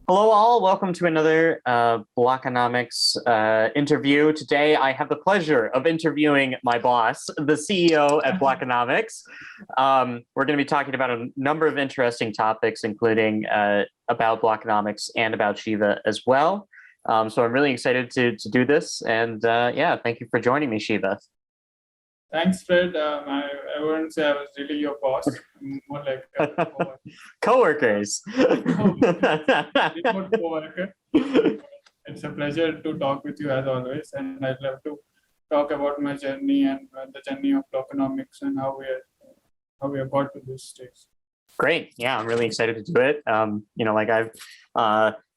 Hello, all. Welcome to another Blockonomics interview. Today, I have the pleasure of interviewing my boss, the CEO at Blockonomics. We're going to be talking about a number of interesting topics, including about Blockonomics and about Shiva as well. So I'm really excited to do this. And yeah, thank you for joining me, Shiva. Thanks, Fred. I wouldn't say I was really your boss. I'm more like a Co-workers. remote co-worker. It's a pleasure to talk with you as always, and I'd love to talk about my journey and the journey of Blockonomics and how we have got to this stage. Great. Yeah, I'm really excited to do it. I've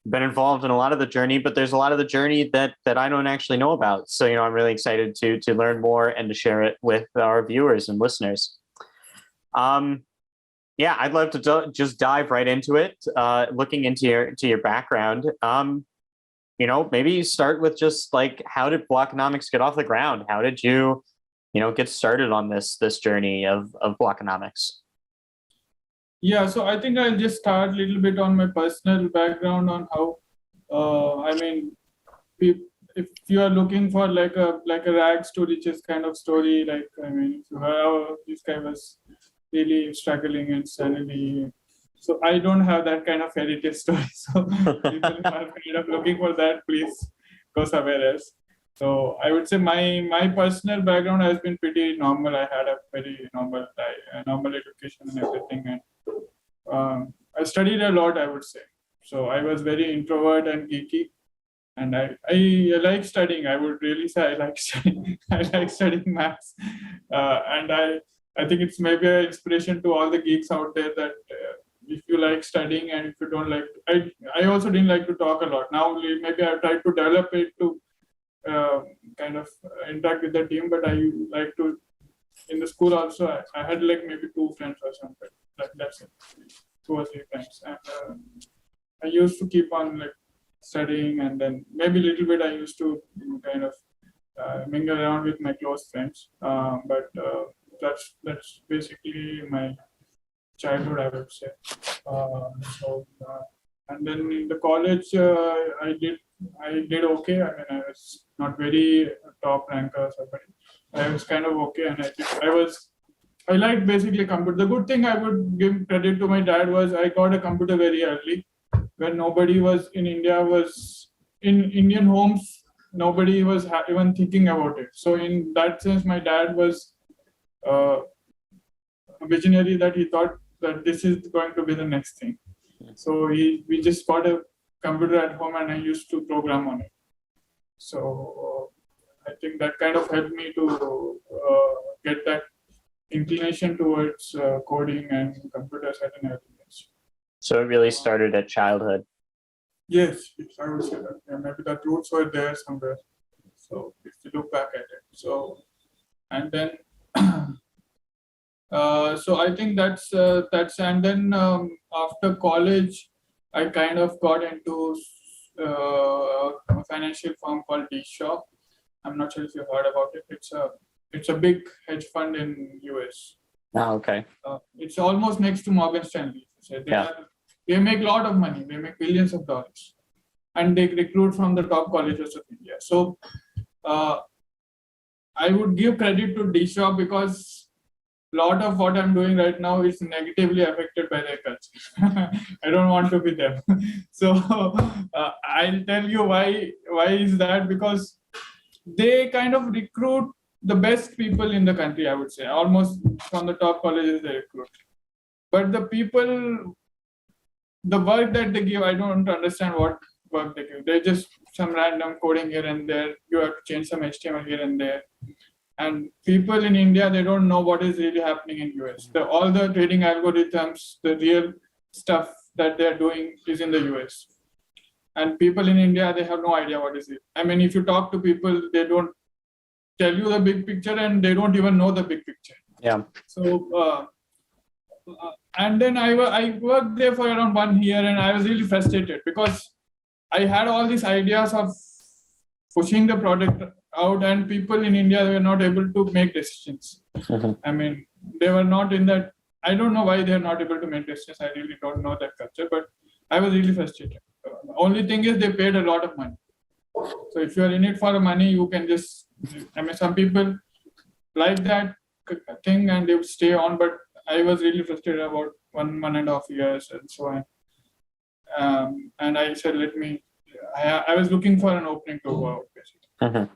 been involved in a lot of the journey, but there's a lot of the journey that I don't actually know about. So, I'm really excited to learn more and to share it with our viewers and listeners. Yeah, I'd love to just dive right into it. Looking into your background, maybe start with just like, how did Blockonomics get off the ground? How did you, get started on this journey of Blockonomics? Yeah, so I think I'll just start a little bit on my personal background on how, if you are looking for like a rags to riches kind of story, if you have, this guy was really struggling and suddenly, so I don't have that kind of fairy tale story. So people who are kind of looking for that, please go somewhere else. So I would say my personal background has been pretty normal. I had a very normal education and everything, and I studied a lot, I would say. So I was very introvert and geeky, and I like studying. I would really say I like studying. I like studying maths, and I think it's maybe an inspiration to all the geeks out there that if you like studying and if you don't like, I also didn't like to talk a lot. Now maybe I've tried to develop it to kind of interact with the team, but I like to, in the school also, I had like maybe 2 friends or something. That's it, 2 or 3 friends. And I used to keep on like studying, and then maybe a little bit I used to kind of mingle around with my close friends. But that's basically my childhood, I would say. And then in the college, I did okay. I mean, I was not very top ranker or somebody. I was kind of okay, and I liked basically computer. The good thing I would give credit to my dad was I got a computer very early, when nobody was in India, was in Indian homes, nobody was even thinking about it. So in that sense, my dad was a visionary, that he thought that this is going to be the next thing. So we just got a computer at home, and I used to program on it. So I think that kind of helped me to get that inclination towards coding and computers at an early age. So it really started at childhood. Yes, I would say that. Yeah, maybe the roots were there somewhere. So if you look back at it. So, and then, so I think that's, and then after college, I kind of got into a financial firm called D-Shop. I'm not sure if you heard about it. It's a big hedge fund in US. Oh, okay. It's almost next to Morgan Stanley. So they make a lot of money. They make billions of dollars, and they recruit from the top colleges of India. So I would give credit to D-Shop, because a lot of what I'm doing right now is negatively affected by their culture. I don't want to be them. So I'll tell you why is that, because they kind of recruit the best people in the country, I would say, almost from the top colleges they recruit. But the people, the work that they give, I don't understand what work they give. They're just some random coding here and there. You have to change some HTML here and there. And people in India, they don't know what is really happening in US. All the trading algorithms, the real stuff that they're doing is in the US. And people in India, they have no idea what is it. I mean, if you talk to people, they don't tell you the big picture, and they don't even know the big picture. Yeah. So, and then I worked there for around 1 year, and I was really frustrated, because I had all these ideas of pushing the product out, and people in India were not able to make decisions. Mm-hmm. I mean, they were not in that. I don't know why they're not able to make decisions. I really don't know that culture, but I was really frustrated. only thing is they paid a lot of money. So if you're in it for money, you can just, I mean, some people like that thing and they would stay on, but I was really frustrated about 1.5 years and so on. And I said, I was looking for an opening to go out, basically.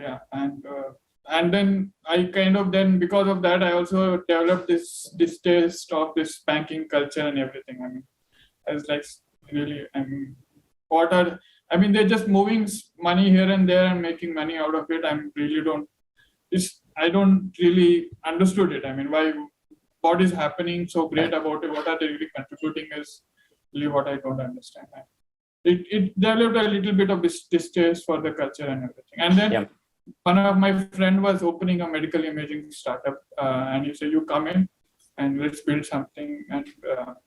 Yeah, and then I kind of because of that I also developed this taste of this banking culture and everything. I mean, I was like, really, they're just moving money here and there and making money out of it. I don't really understood it. I mean, what is happening so great about it? What are they really contributing is really what I don't understand. It developed a little bit of distaste for the culture and everything. And then one of my friend was opening a medical imaging startup, and he said, "You come in and let's build something." And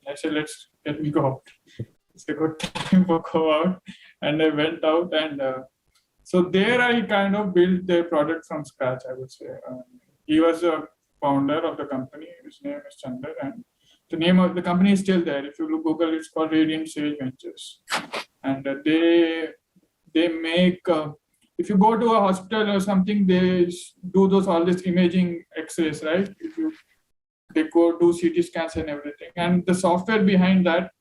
I said, let me go out. It's a good time for go out. And I went out, and so there I kind of built their product from scratch, I would say. He was a founder of the company. His name is Chandra, and the name of the company is still there. If you look Google, it's called Radiant Sage Ventures. And they make, if you go to a hospital or something, they do all this imaging X-rays, right? They go do CT scans and everything. And the software behind that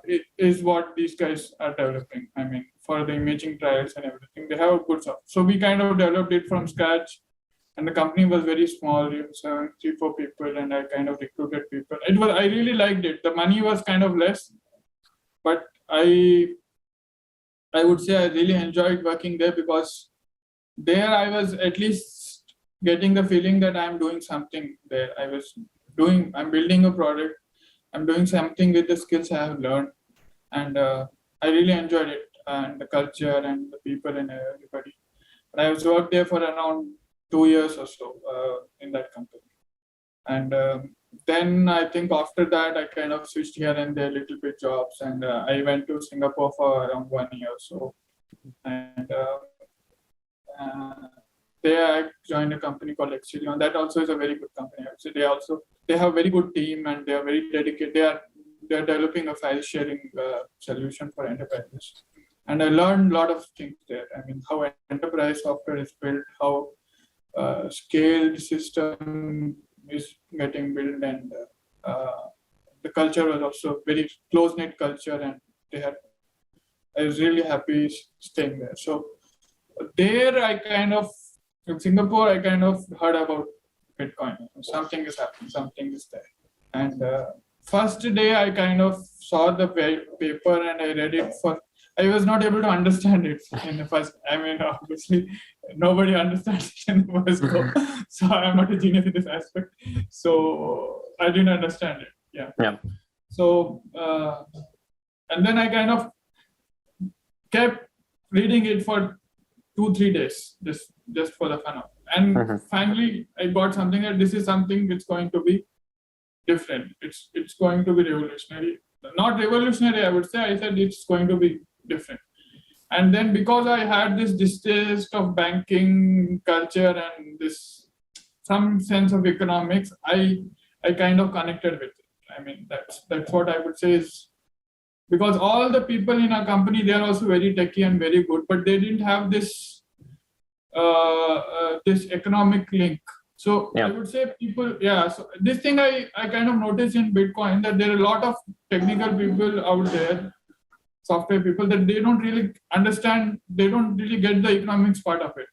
it is what these guys are developing. I mean, for the imaging trials and everything, they have a good software. So we kind of developed it from scratch. And the company was very small, 3-4 people, and I kind of recruited people. I really liked it. The money was kind of less, but I would say I really enjoyed working there, because there I was at least getting the feeling that I'm doing something there. I'm building a product. I'm doing something with the skills I have learned, and I really enjoyed it, and the culture and the people and everybody. But I was worked there for around 2 years or so in that company. And then I think after that, I kind of switched here and there little bit jobs. And I went to Singapore for around 1 year or so. And there I joined a company called Exilion. That also is a very good company. I would say they have a very good team, and they are very dedicated. They're developing a file sharing solution for enterprises. And I learned a lot of things there. I mean, how enterprise software is built, how scaled system is getting built, and the culture was also very close-knit culture, and I was really happy staying there. So there in Singapore, I kind of heard about Bitcoin. Something is happening, something is there. And first day I kind of saw the paper and I read it I was not able to understand it in the first. I mean, obviously, nobody understands it in the first go. So I'm not a genius in this aspect. So I didn't understand it. Yeah. So, and then I kind of kept reading it for 2-3 days, just for the fun of it. And finally, I got something that this is something that's going to be different. It's going to be revolutionary. Not revolutionary, I would say. I said it's going to be different. And then because I had this distaste of banking culture and some sense of economics, I kind of connected with it. I mean, that's what I would say is, because all the people in our company, they are also very techy and very good, but they didn't have this economic link. So I would say so this thing I kind of noticed in Bitcoin, that there are a lot of technical people out there, software people, that they don't really understand, they don't really get the economics part of it.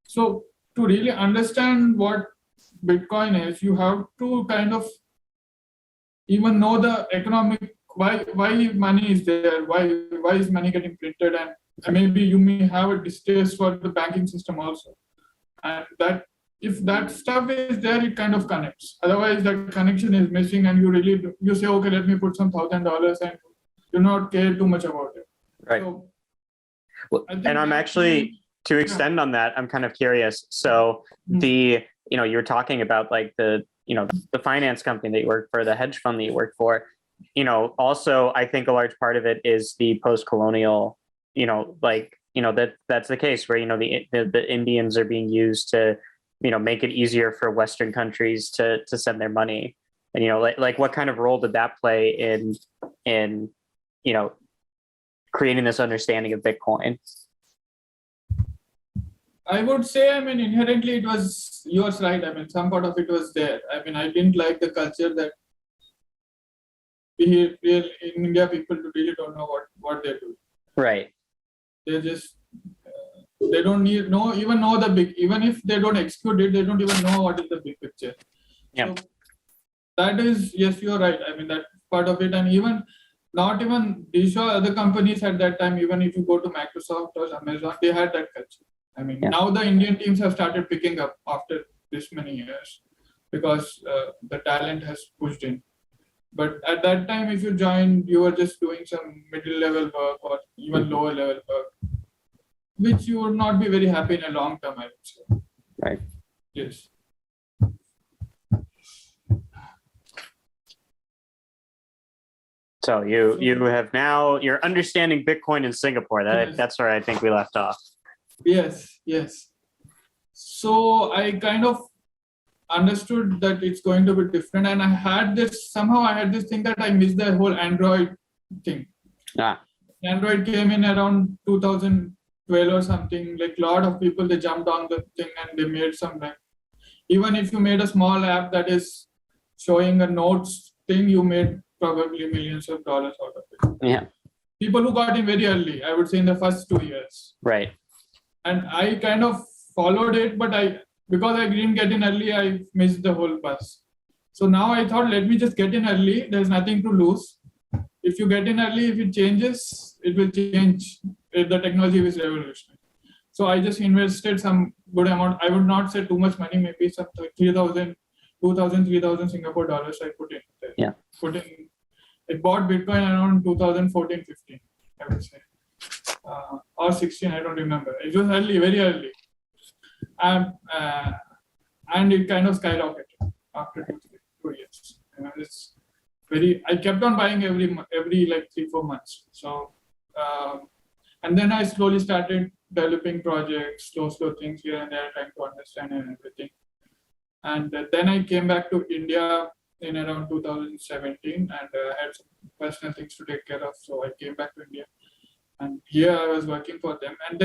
So to really understand what Bitcoin is, you have to kind of even know the economic, why money is there, why is money getting printed, and maybe you may have a distaste for the banking system also. And that if that stuff is there, it kind of connects. Otherwise, that connection is missing, and you say, okay, let me put some $1,000 and do not care too much about it. Right. So, and I'm actually, to extend on that, I'm kind of curious. So you're talking about like the finance company that you work for, the hedge fund that you work for, also I think a large part of it is the post-colonial, that's the case where, the Indians are being used to, make it easier for Western countries to send their money. And, like what kind of role did that play in creating this understanding of Bitcoin? I would say, inherently it was yours, right? Some part of it was there. I didn't like the culture that we in India, people really don't know what they're doing. Right. They just, they don't even know the big, even if they don't execute it, they don't even know what is the big picture. Yeah. So that is, yes, you're right. That part of it, and even not even these other companies at that time, even if you go to Microsoft or Amazon, they had that culture. Now the Indian teams have started picking up after this many years because the talent has pushed in. But at that time, if you joined, you were just doing some middle level work or even lower level work, which you would not be very happy in a long term, I would say. Right. Yes. So you have now, you're understanding Bitcoin in Singapore. That's where I think we left off. Yes. So I kind of understood that it's going to be different, and I had this thing that I missed the whole Android thing. Android came in around 2012 or something. Like a lot of people, they jumped on the thing and they made some, like, even if you made a small app that is showing a notes thing, you made probably millions of dollars out of it. Yeah. People who got in very early, I would say in the first 2 years. Right. And I kind of followed it, but because I didn't get in early, I missed the whole bus. So now I thought, let me just get in early. There's nothing to lose. If you get in early, if it changes, it will change. The technology is revolutionary. So I just invested some good amount. I would not say too much money, maybe some 3,000 Singapore dollars I put in there. Yeah. I bought Bitcoin around 2014-15, I would say. Or 16, I don't remember. It was early, very early. And it kind of skyrocketed after 2 years. I kept on buying every like 3-4 months. So, and then I slowly started developing projects, slow things here and there, trying to understand and everything. And then I came back to India in around 2017, and I had some personal things to take care of. So I came back to India, and here I was working for them. And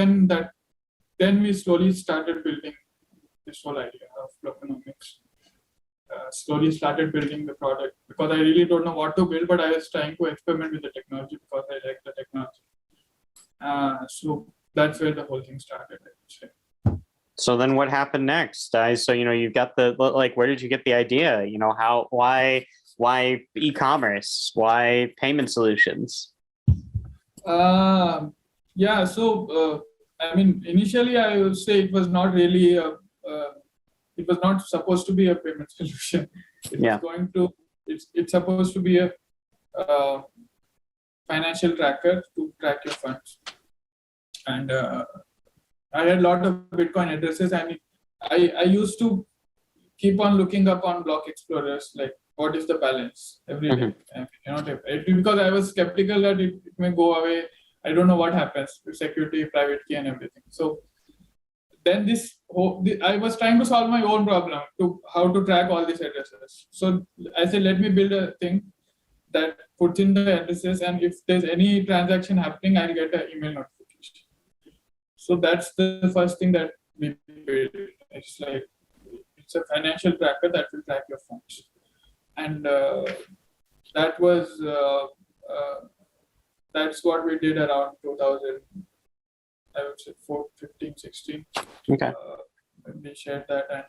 then we slowly started building this whole idea of Blockonomics. Slowly started building the product because I really don't know what to build, but I was trying to experiment with the technology because I like the technology. So that's where the whole thing started, I would say. So then what happened next? So, you've got where did you get the idea? Why e-commerce? Why payment solutions? Yeah. So, initially I would say it was not really it was not supposed to be a payment solution. It's supposed to be a financial tracker to track your funds. And I had a lot of Bitcoin addresses, and I used to keep on looking up on block explorers, like what is the balance every day. Because I was skeptical that it may go away. I don't know what happens with security, private key, and everything. So then I was trying to solve my own problem to how to track all these addresses. So I said, let me build a thing that puts in the addresses, and if there's any transaction happening, I'll get an email notification. So that's the first thing that we built. It's a financial tracker that will track your funds. And that's what we did around 2000, I would say 15, 16. Okay. When we shared that, and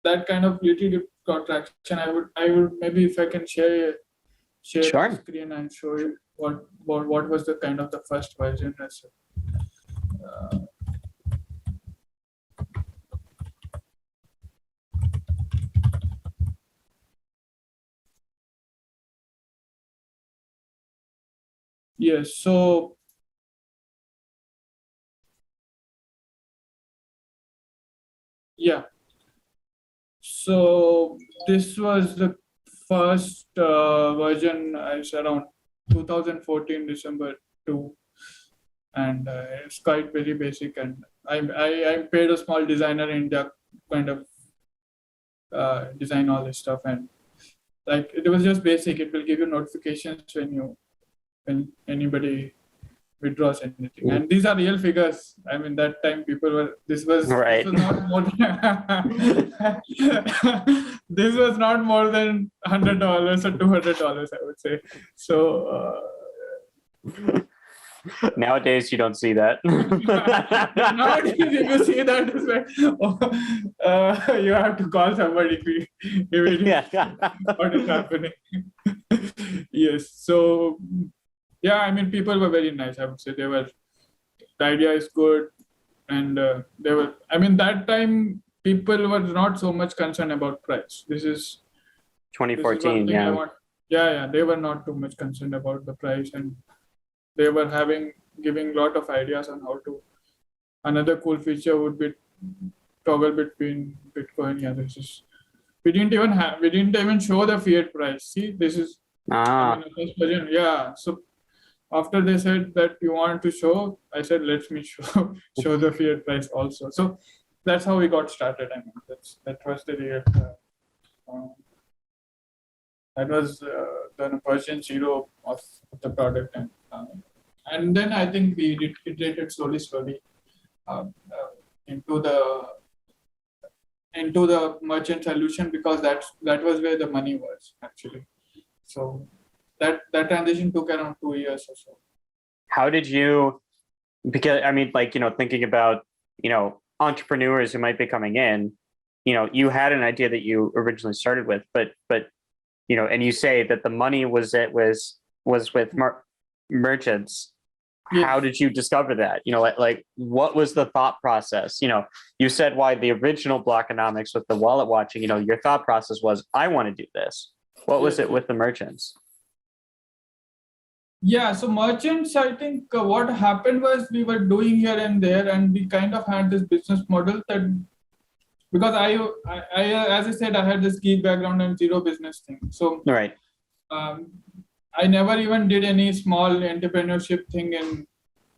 that kind of little bit got traction. I would maybe, if I can share Sure. the screen and show you what was the kind of the first version. Yes. So yeah. So this was the first version. It's around 2014 December 2, and it's quite very basic. And I paid a small designer in India kind of design all this stuff, and like it was just basic. It will give you notifications when anybody withdraws anything, and these are real figures. I mean, that time people were. Right. This was not more than this was not more than $100 or $200, I would say. So. Nowadays, you don't see that. Nowadays, if you see that, it's like, you have to call somebody what is happening. Yes. So, yeah, I mean, people were very nice. I would say the idea is good, and they were. I mean, that time people were not so much concerned about price. This is 2014. thing I Yeah. want. Yeah, they were not too much concerned about the price, and they were giving a lot of ideas on how to. Another cool feature would be toggle between Bitcoin. Yeah, this is. We didn't even show the fiat price. See, this is. I mean, the first version. Yeah. So after they said that you want to show, I said, let me show the fiat price also. So that's how we got started. I mean, that was the real. That was the version 0 of the product, and then I think we iterated slowly into the merchant solution, because that was where the money was actually. So that transition took around 2 years or so. How did you? Because I mean, like, thinking about entrepreneurs who might be coming in, you had an idea that you originally started with, but and you say that the money was with merchants. Yes. How did you discover that? Like what was the thought process? You said why the original Blockonomics with the wallet watching, your thought process was, I want to do this. What was it with the merchants? Yeah, so merchants, I think what happened was we were doing here and there, and we kind of had this business model that, because I as I said, I had this geek background and zero business thing. So right. I never even did any small entrepreneurship thing. And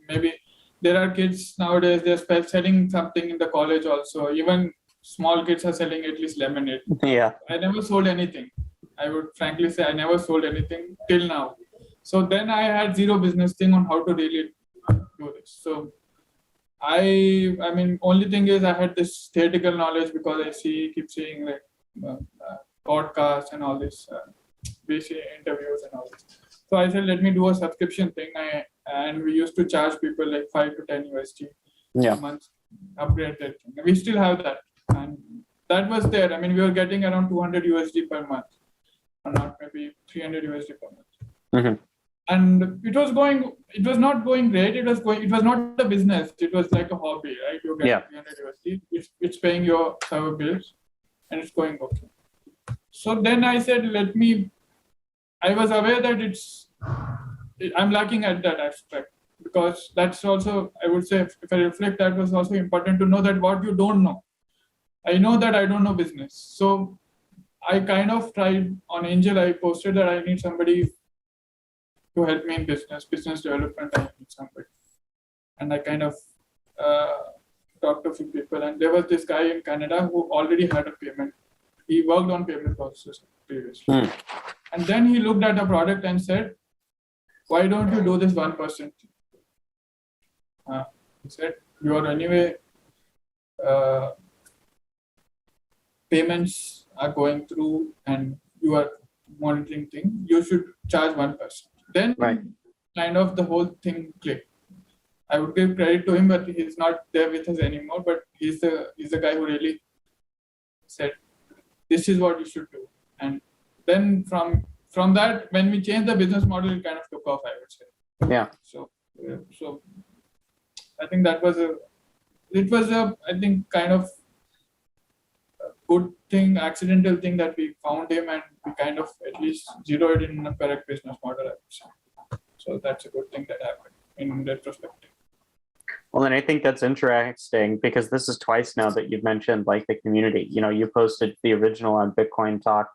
maybe there are kids nowadays, they're selling something in the college also. Even small kids are selling at least lemonade. Yeah. I never sold anything. I would frankly say I never sold anything till now. So then I had zero business thing on how to really do this. So I mean, only thing is I had this theoretical knowledge, because I keep seeing like podcasts and all this, basic interviews and all this. So I said, let me do a subscription thing. And we used to charge people like 5 to 10 USD a month, upgrade that thing. We still have that. And that was there. I mean, we were getting around 200 USD per month, or not maybe 300 USD per month. Mm-hmm. And it was not going great. It was not a business. It was like a hobby, right? You get 300 USD. It's paying your server bills, and it's going okay. So then I said, I was aware that I'm lacking at that aspect, because that's also, I would say, if I reflect, that was also important to know that what you don't know. I know that I don't know business. So I kind of tried on Angel, I posted that I need somebody to help me in business development. I need somebody. And I kind of talked to a few people, and there was this guy in Canada who already had a payment. He worked on payment processes previously. And then he looked at the product and said, why don't you do this 1%? He said, you are anyway, payments are going through and you are monitoring things. You should charge 1%. Then kind of the whole thing clicked. I would give credit to him, but he's not there with us anymore. But he's the guy who really said, this is what you should do. And then from that, when we changed the business model, it kind of took off, I would say. Yeah. So I think it was a I think kind of a good thing, accidental thing that we found him, and we kind of at least zeroed in a correct business model, I would say. So that's a good thing that happened in retrospective. Well, and I think that's interesting, because this is twice now that you've mentioned like the community. You posted the original on Bitcoin Talk,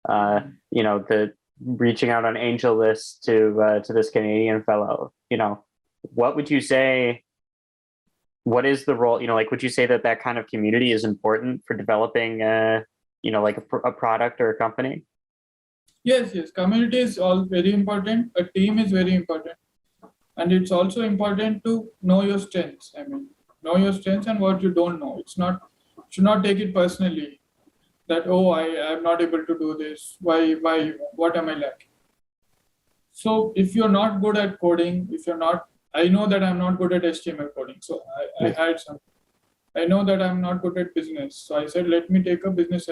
the reaching out on angel lists to this Canadian fellow. What would you say? What is the role? Would you say that kind of community is important for developing, like a product or a company? Yes. Community is all very important. A team is very important. And it's also important to know your strengths. I mean, know your strengths and what you don't know. Should not take it personally that, oh, I am not able to do this. Why, what am I lacking? So if you're not good at coding, I know that I'm not good at HTML coding. So I had some, I know that I'm not good at business. So I said, let me take a business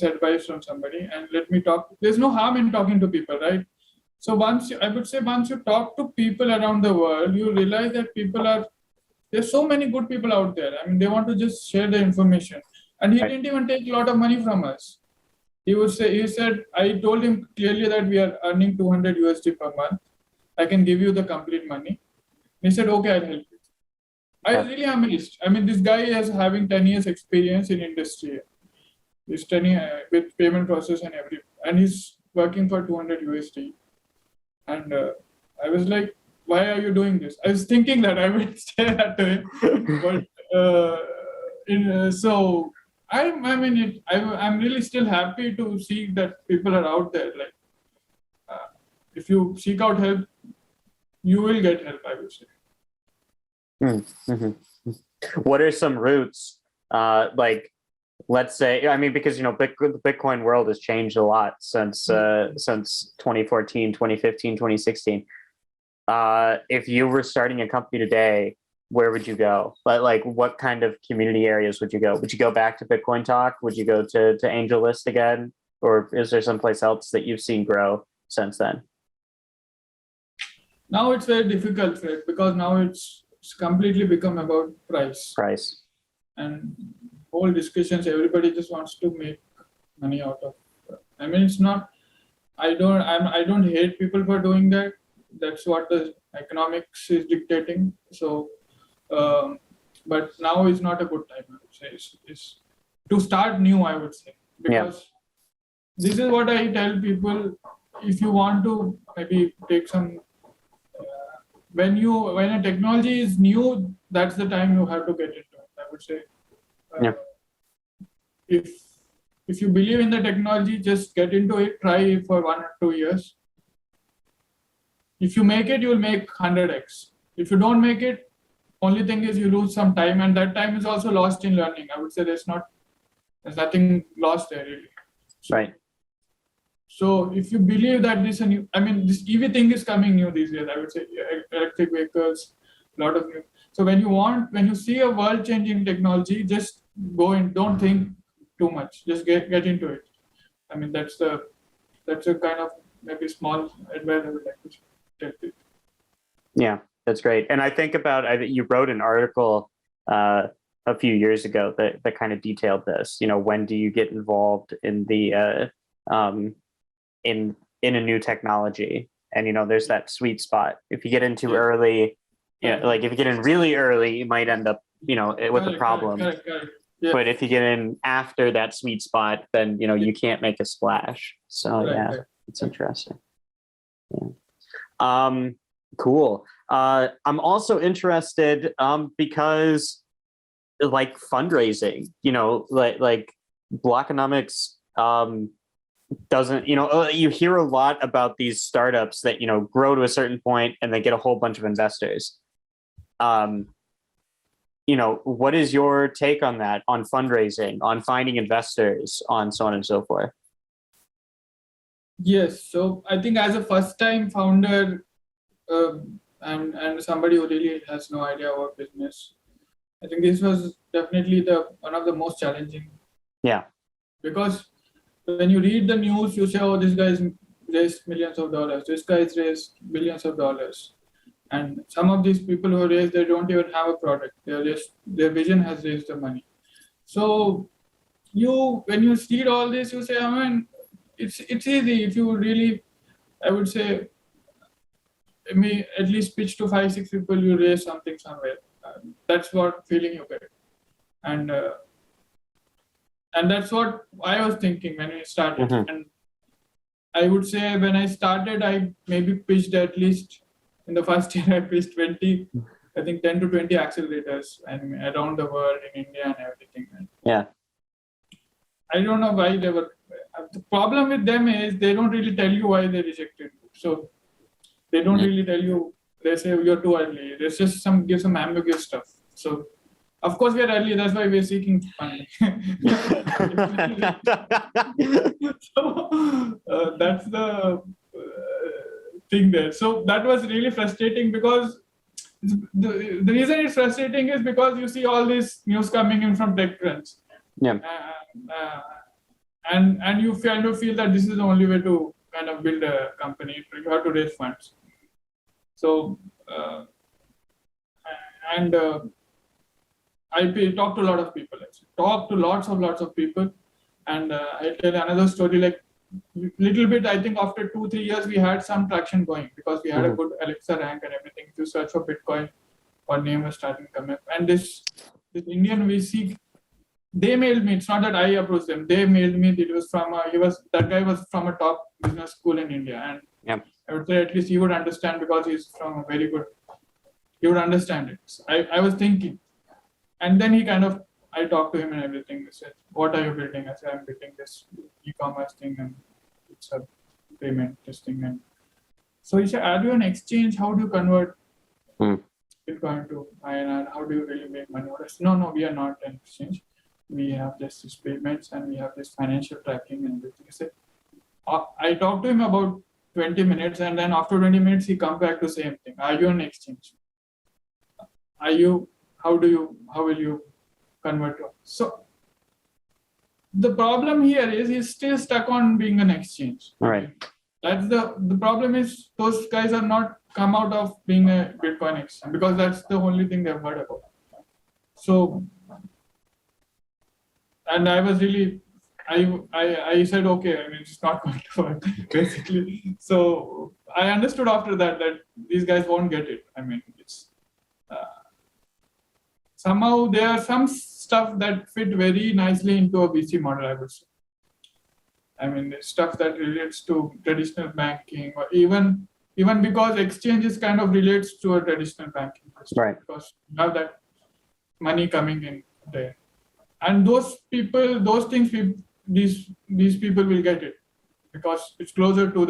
advice from somebody and let me talk. There's no harm in talking to people, right? So once you talk to people around the world, you realize that there's so many good people out there. I mean, they want to just share the information. And he didn't even take a lot of money from us. He said, I told him clearly that we are earning 200 USD per month. I can give you the complete money. He said, okay, I'll help you. I was really amazed. I mean, this guy is having 10 years experience in industry. He's 10 years with payment process and he's working for 200 USD. And I was like, why are you doing this? I was thinking that I would say that to him. But so I'm really still happy to see that people are out there. Like, if you seek out help, you will get help, I would say. Mm-hmm. What are some routes? Like, let's say, I mean, because, the Bitcoin world has changed a lot since 2014, 2015, 2016. If you were starting a company today, where would you go? Like, what kind of community areas would you go? Would you go back to Bitcoin Talk? Would you go to AngelList again? Or is there someplace else that you've seen grow since then? Now it's very difficult, Fred, because now it's completely become about price. And whole discussions, everybody just wants to make money out of it. I mean, it's not, I don't hate people for doing that. That's what the economics is dictating. So, but now is not a good time, I would say. It's to start new, I would say, because this is what I tell people. If you want to maybe take some, when a technology is new, that's the time you have to get into it, I would say. If you believe in the technology, just get into it, try it for 1 or 2 years. If you make it, you will make 100x. If you don't make it, only thing is you lose some time, and that time is also lost in learning. I would say there's nothing lost there really. Right. So if you believe that this EV thing is coming new these days, I would say electric vehicles, a lot of new. So when you see a world-changing technology, just go in. Don't think too much. Just get into it. I mean, that's a kind of maybe small advice I would like to tell people. Yeah, that's great. And I think you wrote an article a few years ago that kind of detailed this. When do you get involved in the in a new technology? And there's that sweet spot. If you get in too early, like if you get in really early, you might end up with a problem. Correct. Yeah. But if you get in after that sweet spot, then you can't make a splash. So it's interesting. Yeah. Cool. I'm also interested because like fundraising, like Blockonomics doesn't, you hear a lot about these startups that grow to a certain point and they get a whole bunch of investors. What is your take on that, on fundraising, on finding investors, on so on and so forth? Yes. So I think as a first-time founder and somebody who really has no idea about business, I think this was definitely one of the most challenging. Yeah. Because when you read the news, you say, oh, this guy's raised millions of dollars. This guy's raised billions of dollars. And some of these people who raised, they don't even have a product. Their vision has raised the money. So when you see all this, you say, I mean, it's easy if you really, I would say, at least pitch to 5-6 people, you raise something somewhere. That's what feeling you get. And that's what I was thinking when we started. Mm-hmm. And I would say when I started, I maybe pitched at least in the first year, I pitched 10 to 20 accelerators around the world, in India and everything. Yeah. I don't know why they were. The problem with them is they don't really tell you why they rejected you. So they don't really tell you. They say you're too early. There's just give some ambiguous stuff. So of course we're early. That's why we're seeking funding. So that's the thing there. So that was really frustrating because the reason it's frustrating is because you see all this news coming in from TechCrunch. Yeah. And you kind of feel that this is the only way to kind of build a company. You have to raise funds. So, I talked to a lot of people. Actually. Talked to lots of people. And I'll tell another story, like little bit, I think after 2-3 years, we had some traction going because we had a good Alexa rank and everything. If you search for Bitcoin, our name was starting to come up. And this Indian VC, they mailed me. It's not that I approached them. They mailed me. It was from that guy was from a top business school in India, and I would say at least he would understand because he's from a very good. He would understand it. So I was thinking, and then I talked to him and everything. He said, "What are you building?" I said, "I'm building this e-commerce thing, and it's a payment testing." And so he said, "Are you an exchange? How do you convert Bitcoin to INR? How do you really make money?" I said, "No, we are not an exchange. We have just these payments and we have this financial tracking and everything." I said, I talked to him about 20 minutes, and then after 20 minutes, he come back to same thing. Are you an exchange? How will you convert to? So the problem here is he's still stuck on being an exchange. All right. That's the problem is those guys are not come out of being a Bitcoin exchange because that's the only thing they've heard about. So, and I was really, I said, okay, I mean, it's not going to work, basically. So I understood after that these guys won't get it. I mean, it's somehow there are some stuff that fit very nicely into a VC model, I would say. I mean, stuff that relates to traditional banking, or even because exchanges kind of relates to a traditional banking system, right? Because you have that money coming in there. And those things, these people will get it because it's closer to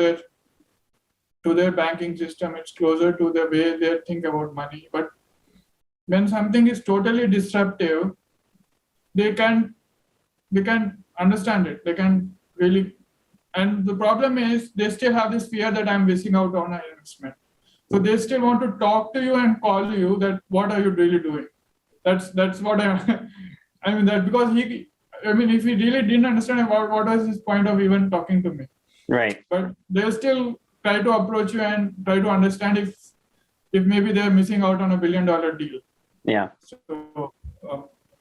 their banking system. It's closer to the way they think about money. But when something is totally disruptive, they can understand it. They can really, and the problem is they still have this fear that I'm missing out on an investment. So they still want to talk to you and call you that what are you really doing? That's what I mean that because if he really didn't understand about what was his point of even talking to me. Right. But they'll still try to approach you and try to understand if maybe they're missing out on $1 billion deal. Yeah. So,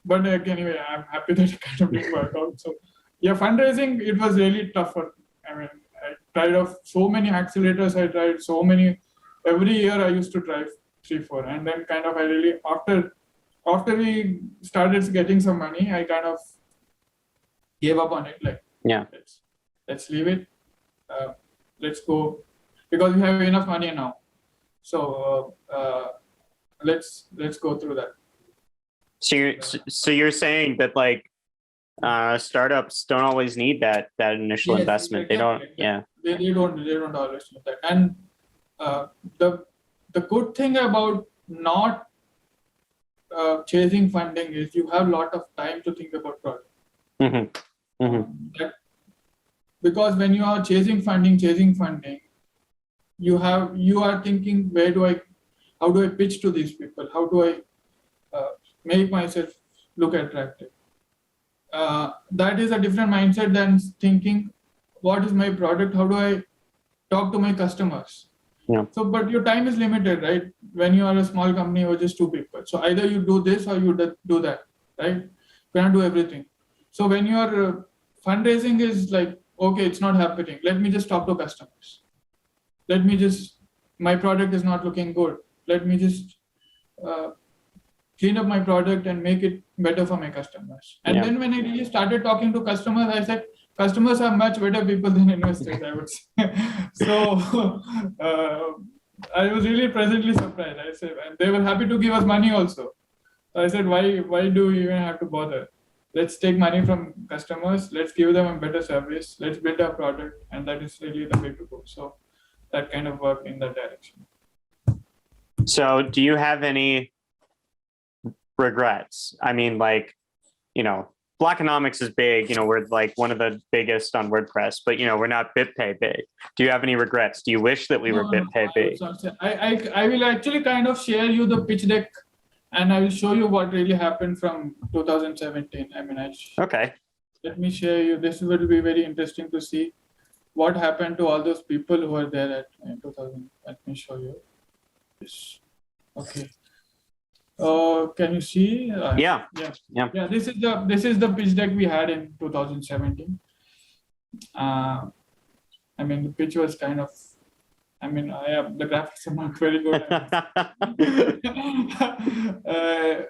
but anyway, I'm happy that it kind of didn't work out. So yeah, fundraising, it was really tougher. I mean, I tried off so many accelerators. I tried so many. Every year I used to try 3-4, and then kind of I really after we started getting some money, I kind of gave up on it. Like, let's leave it. Let's go because we have enough money now. So let's go through that. So you're saying that like startups don't always need that initial investment. They don't. Yeah. They don't always need that. And the good thing about not chasing funding is you have a lot of time to think about product. Because when you are chasing funding, you are thinking, how do I pitch to these people? How do I make myself look attractive? That is a different mindset than thinking, what is my product? How do I talk to my customers? Yeah. So, but your time is limited, right? When you are a small company or just 2 people. So either you do this or you do that, right? You cannot do everything. So when you are fundraising is like, okay, it's not happening. Let me just talk to customers. My product is not looking good. Let me just clean up my product and make it better for my customers. And then when I really started talking to customers, I said, customers are much better people than investors, I would say. So I was really pleasantly surprised. I said, and they were happy to give us money also. So I said, why do we even have to bother? let's take money from customers, let's give them a better service, let's build a product, and that is really the way to go. So that kind of work in that direction. So do you have any regrets? I mean, like, Blockonomics is big, we're like one of the biggest on WordPress, but we're not BitPay big. Do you have any regrets? Do you wish that we were BitPay big? I will actually kind of share you the pitch deck, and I will show you what really happened from 2017. Okay. Let me share you. This will be very interesting to see what happened to all those people who were there in 2000. Let me show you this. Okay. Can you see? Yeah. This is the pitch deck we had in 2017. The pitch was kind of. The graphics are not very good.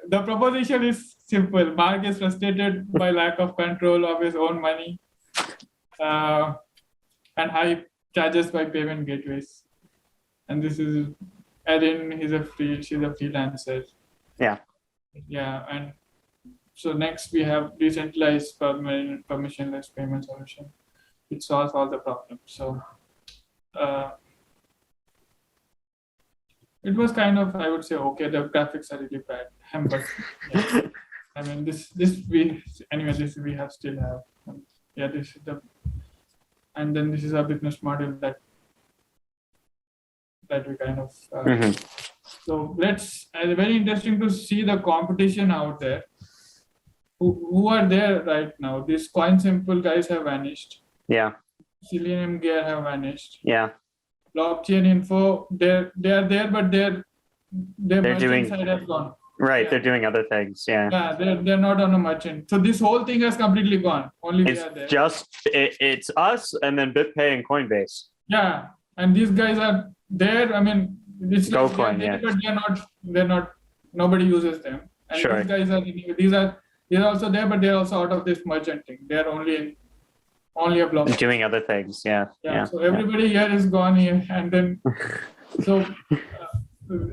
The proposition is simple. Mark is frustrated by lack of control of his own money and high charges by payment gateways. And this is Erin. She's a freelancer. Yeah. Yeah, and so next we have decentralized permissionless payment solution. It solves all the problems. So. It was kind of, I would say, okay. The graphics are really bad, but yeah. This we have still have. This is and then this is our business model that we kind of. So it's very interesting to see the competition out there. Who are there right now? These CoinSimple guys have vanished. Yeah. Selenium Gear have vanished. Yeah. Blockchain info, they are there, but their merchant side has gone. Right, yeah. They're doing other things. Yeah. Yeah, they're not on a merchant. So this whole thing has completely gone. Only we are there. It's us and then BitPay and Coinbase. Yeah, and these guys are there. It's like GoCoin, but they're not. Nobody uses them. And sure. These are also there, but they're also out of this merchant thing. They're only a block. Doing other things, yeah. So everybody here is gone here, and then so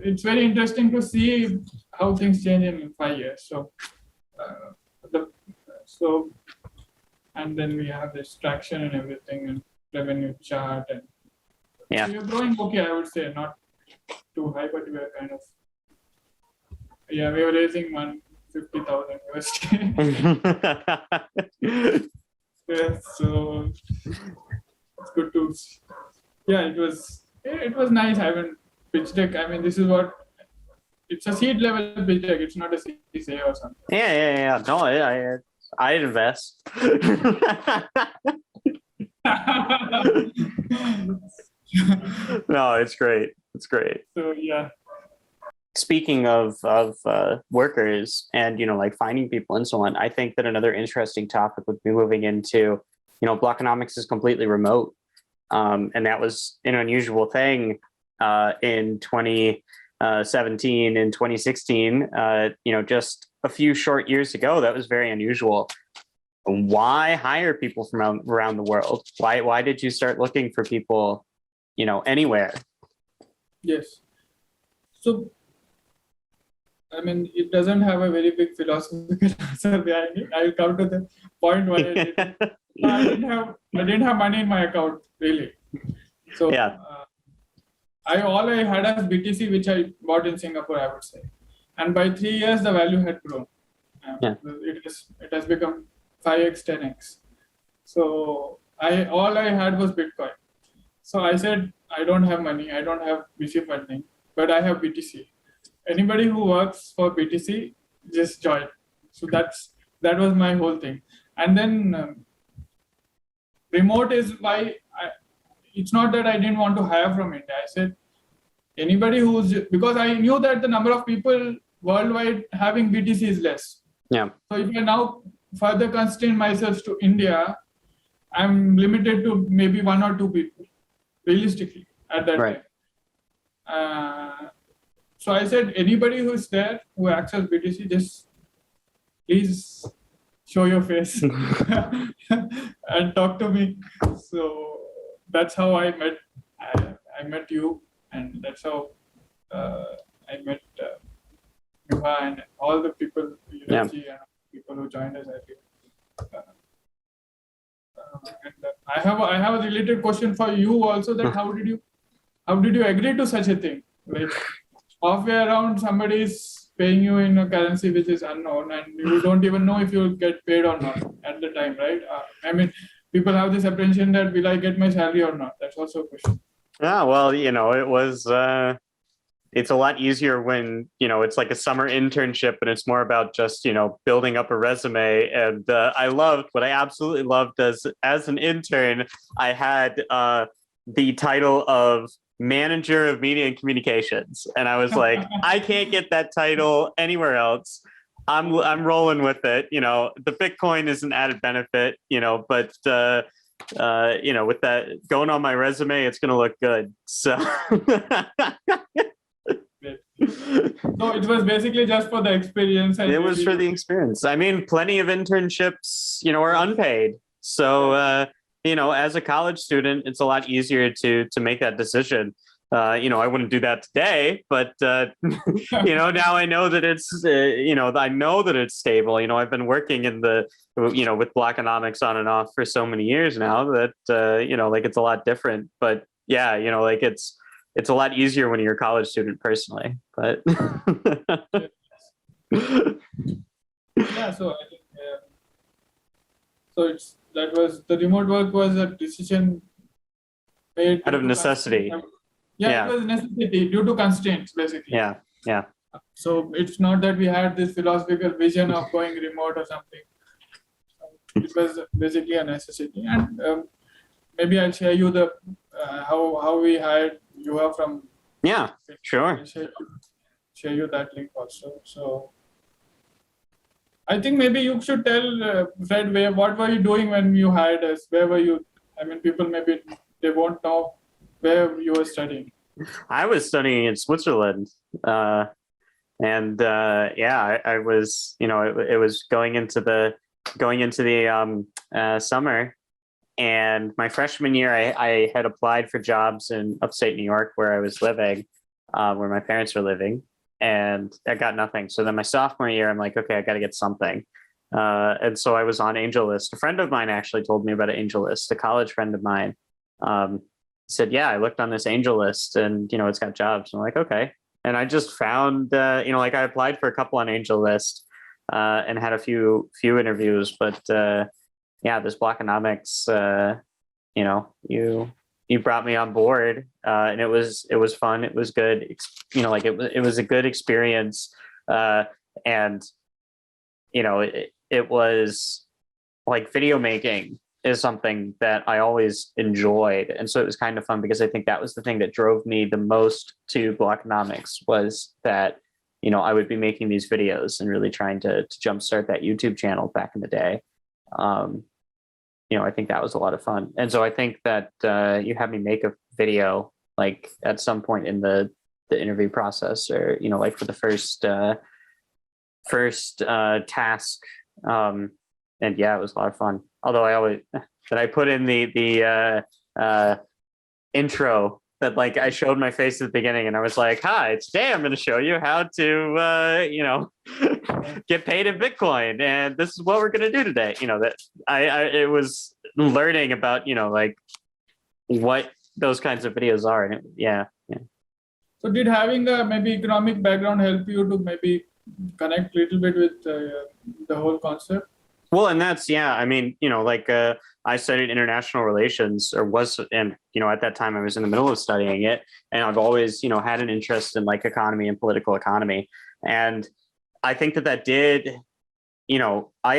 it's very interesting to see how things change in 5 years. So and then we have this traction and everything, and revenue chart, and so we're growing okay. I would say not too high, but we are kind of we were raising $50,000. Yeah, so it's good to. It was nice having pitch deck. This is what it's a seed level pitch deck. It's not a Series A or something. Yeah. No, I invest. No, it's great. It's great. So Speaking of workers and like finding people and so on, I think that another interesting topic would be moving into Blockonomics is completely remote, and that was an unusual thing in 2017 and 2016. Just a few short years ago, that was very unusual. Why hire people from around the world? Why did you start looking for people, anywhere? Yes. So. It doesn't have a very big philosophical answer behind it. I will come to the point where I didn't have money in my account really. So all I had was BTC, which I bought in Singapore, I would say. And by 3 years, the value had grown. It has become 5x, 10x. So all I had was Bitcoin. So I said, I don't have money, I don't have VC funding, but I have BTC. Anybody who works for BTC, just join. So that was my whole thing. And then remote is why it's not that I didn't want to hire from India. I said anybody because I knew that the number of people worldwide having BTC is less. Yeah. So if I now further constrain myself to India, I'm limited to maybe 1 or 2 people, realistically at that time. So I said, anybody who's there who access BTC, just please show your face and talk to me. So that's how I met you, and that's how I met Shiva and all the people, and people who joined us. I have a related question for you also. That how did you agree to such a thing? Like halfway around, somebody is paying you in a currency which is unknown, and you don't even know if you'll get paid or not at the time, right? I mean, people have this apprehension that will I get my salary or not? That's also a question. Yeah, well, it was it's a lot easier when, it's like a summer internship and it's more about just, building up a resume. And what I absolutely loved as an intern, I had the title of manager of media and communications. And I was like, I can't get that title anywhere else. I'm rolling with it. The Bitcoin is an added benefit, but with that going on my resume, it's going to look good. So. So it was basically just for the experience. It was for the experience. I mean, plenty of internships, are unpaid. So, as a college student, it's a lot easier to make that decision. I wouldn't do that today, but now I know that it's, I know that it's stable. I've been working in with Blockonomics on and off for so many years now that, it's a lot different. But yeah, it's a lot easier when you're a college student personally, but. Yeah, so I think, so the remote work was a decision made out of necessity. Yeah, it was necessity due to constraints, basically. Yeah. So it's not that we had this philosophical vision of going remote or something. It was basically a necessity, and maybe I'll share you the how we hired Yuha from. Yeah, sure. I'll share you that link also. So I think maybe you should tell Fred, what were you doing when you hired us? Where were you? I mean, people maybe they won't know where you were studying. I was studying in Switzerland, I was, it was going into the summer, and my freshman year, I had applied for jobs in upstate New York where I was living, where my parents were living, and I got nothing. So then my sophomore year, I'm like, okay, I got to get something. And so I was on AngelList. A friend of mine actually told me about an AngelList, a college friend of mine. Said, yeah, I looked on this AngelList and, it's got jobs. I'm like, okay. And I just found, I applied for a couple on AngelList and had a few interviews, but this Blockonomics, you brought me on board, and it was fun. It was good. It was a good experience. And, it was like video making is something that I always enjoyed. And so it was kind of fun because I think that was the thing that drove me the most to Blockonomics was that, I would be making these videos and really trying to jumpstart that YouTube channel back in the day. I think that was a lot of fun. And so I think that you had me make a video like at some point in the interview process or, like for the first task. And yeah, it was a lot of fun. Although I put in the intro that like I showed my face at the beginning and I was like, hi, today I'm going to show you how to, get paid in Bitcoin. And this is what we're going to do today. That it was learning about, like what those kinds of videos are. And yeah. So did having a maybe economic background help you to maybe connect a little bit with the whole concept? Well, and that's, I mean, I studied international relations and, at that time I was in the middle of studying it. And I've always, had an interest in like economy and political economy. And I think that did, I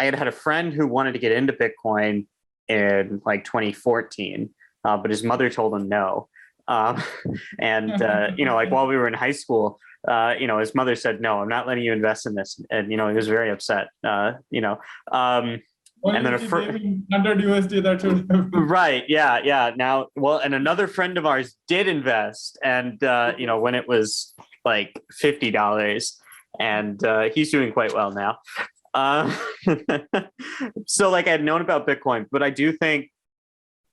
had a friend who wanted to get into Bitcoin in like 2014, but his mother told him no. Like while we were in high school, his mother said, no, I'm not letting you invest in this. And, he was very upset, and then 100 USD that should have right. Yeah. Now, well, and another friend of ours did invest and, when it was like $50 and he's doing quite well now. So like I had known about Bitcoin, but I do think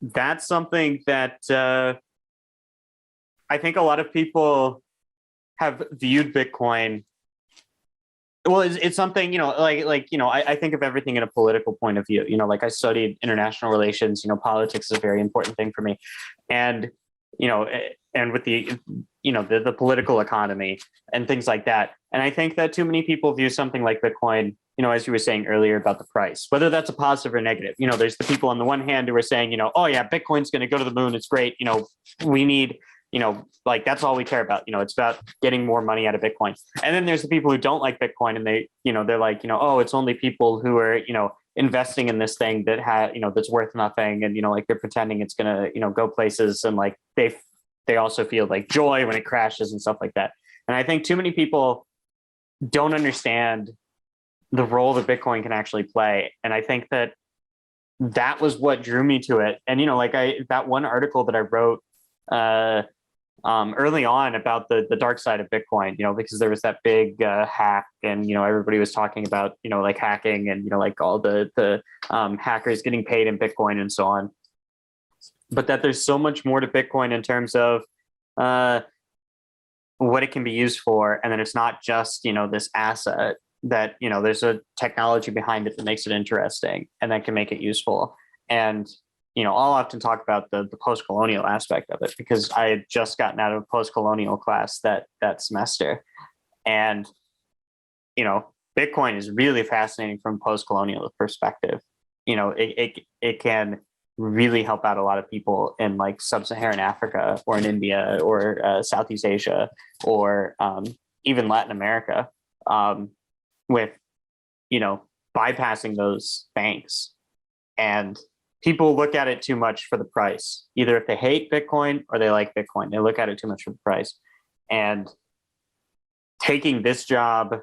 that's something that I think a lot of people have viewed Bitcoin Well, it's something, I think of everything in a political point of view. Like I studied international relations. Politics is a very important thing for me, and and with the political economy and things like that. And I think that too many people view something like Bitcoin, as you were saying earlier about the price, whether that's a positive or negative. There's the people on the one hand who are saying, oh yeah, Bitcoin's going to go to the moon. It's great. We need, like that's all we care about. It's about getting more money out of Bitcoin. And then there's the people who don't like Bitcoin, and they're like, oh, it's only people who are, investing in this thing that that's worth nothing, and like they're pretending it's gonna go places, and like they also feel like joy when it crashes and stuff like that. And I think too many people don't understand the role that Bitcoin can actually play. And I think that was what drew me to it. And that one article that I wrote early on about the dark side of Bitcoin, because there was that big hack, and everybody was talking about like hacking, and like all the hackers getting paid in Bitcoin and so on. But that there's so much more to Bitcoin in terms of what it can be used for, and then it's not just this asset, that there's a technology behind it that makes it interesting and that can make it useful. And I'll often talk about the post-colonial aspect of it, because I had just gotten out of a post-colonial class that semester. And, Bitcoin is really fascinating from a post-colonial perspective. It can really help out a lot of people in like sub-Saharan Africa, or in India, or Southeast Asia, or even Latin America, with, bypassing those banks. And people look at it too much for the price. Either if they hate Bitcoin or they like Bitcoin, they look at it too much for the price. And taking this job,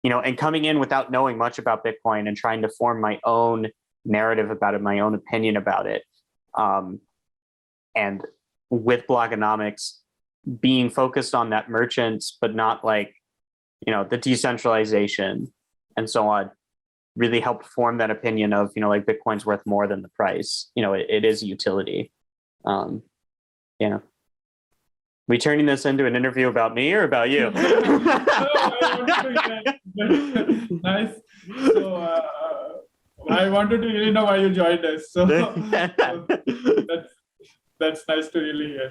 and coming in without knowing much about Bitcoin and trying to form my own narrative about it, my own opinion about it. And with Blockonomics being focused on that merchants, but not like, the decentralization and so on, really helped form that opinion of, like Bitcoin's worth more than the price. It is a utility. We turning this into an interview about me or about you? Nice. So I wanted to really know why you joined us. So that's nice to really hear.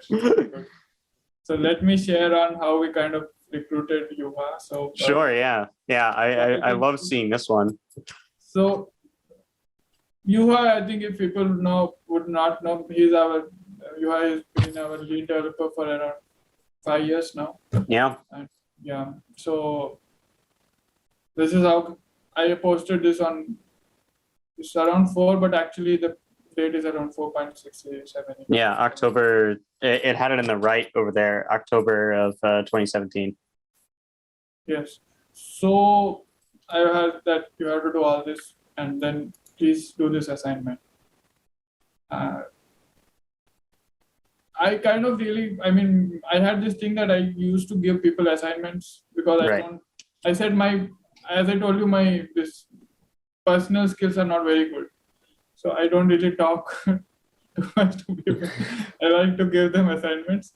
So let me share on how we kind of recruited Yuva. So sure, yeah. I love seeing this one. So Yuva, I think if people would not know, Yuva has been our lead developer for around 5 years now. Yeah. And so this is how I posted this on. It's around 4, but actually the date is around 4.67. Yeah, October. It had it in the right over there, October of 2017. Yes. So I heard that you have to do all this, and then please do this assignment. I kind of really, I had this thing that I used to give people assignments because I said as I told you, this personal skills are not very good. So I don't really talk too much to people. I like to give them assignments.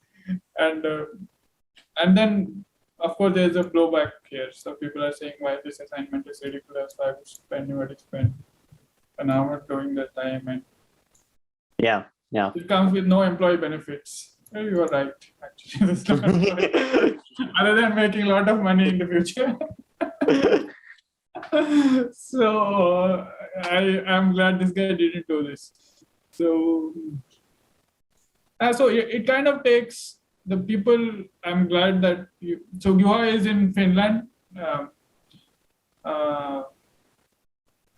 And then, of course, there's a blowback here. So people are saying, why this assignment is ridiculous. Why would spend an hour doing the time? And yeah. It comes with no employee benefits. Well, you are right, actually. Other than making a lot of money in the future. So I am glad this guy didn't do this. So it kind of takes the people. I'm glad that Juha is in Finland,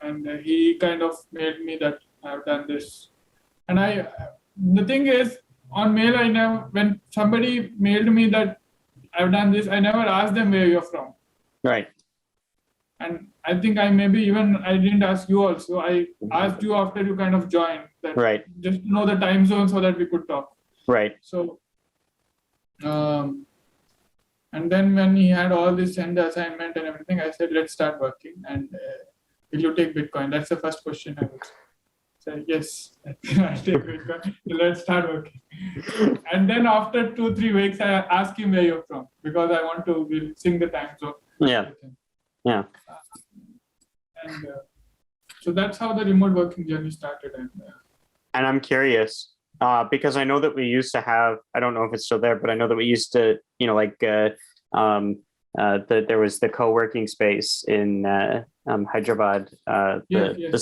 and he kind of made me that I've done this. And the thing is, on mail, when somebody mailed me that I've done this, I never asked them where you're from. Right. And I think I didn't ask you also. I asked you after you kind of joined. Right. Just know the time zone so that we could talk. Right. So, and then when he had all this and the assignment and everything, I said, let's start working. And will you take Bitcoin? That's the first question I would say. Yes, I'll take Bitcoin. Let's start working. And then after 2-3 weeks, I asked him where you're from, because I want to sing the time zone. Yeah. Yeah. And so that's how the remote working journey started. And I'm curious, because I know that we used to have, I don't know if it's still there, but I know that we used to, there was the co-working space in Hyderabad, the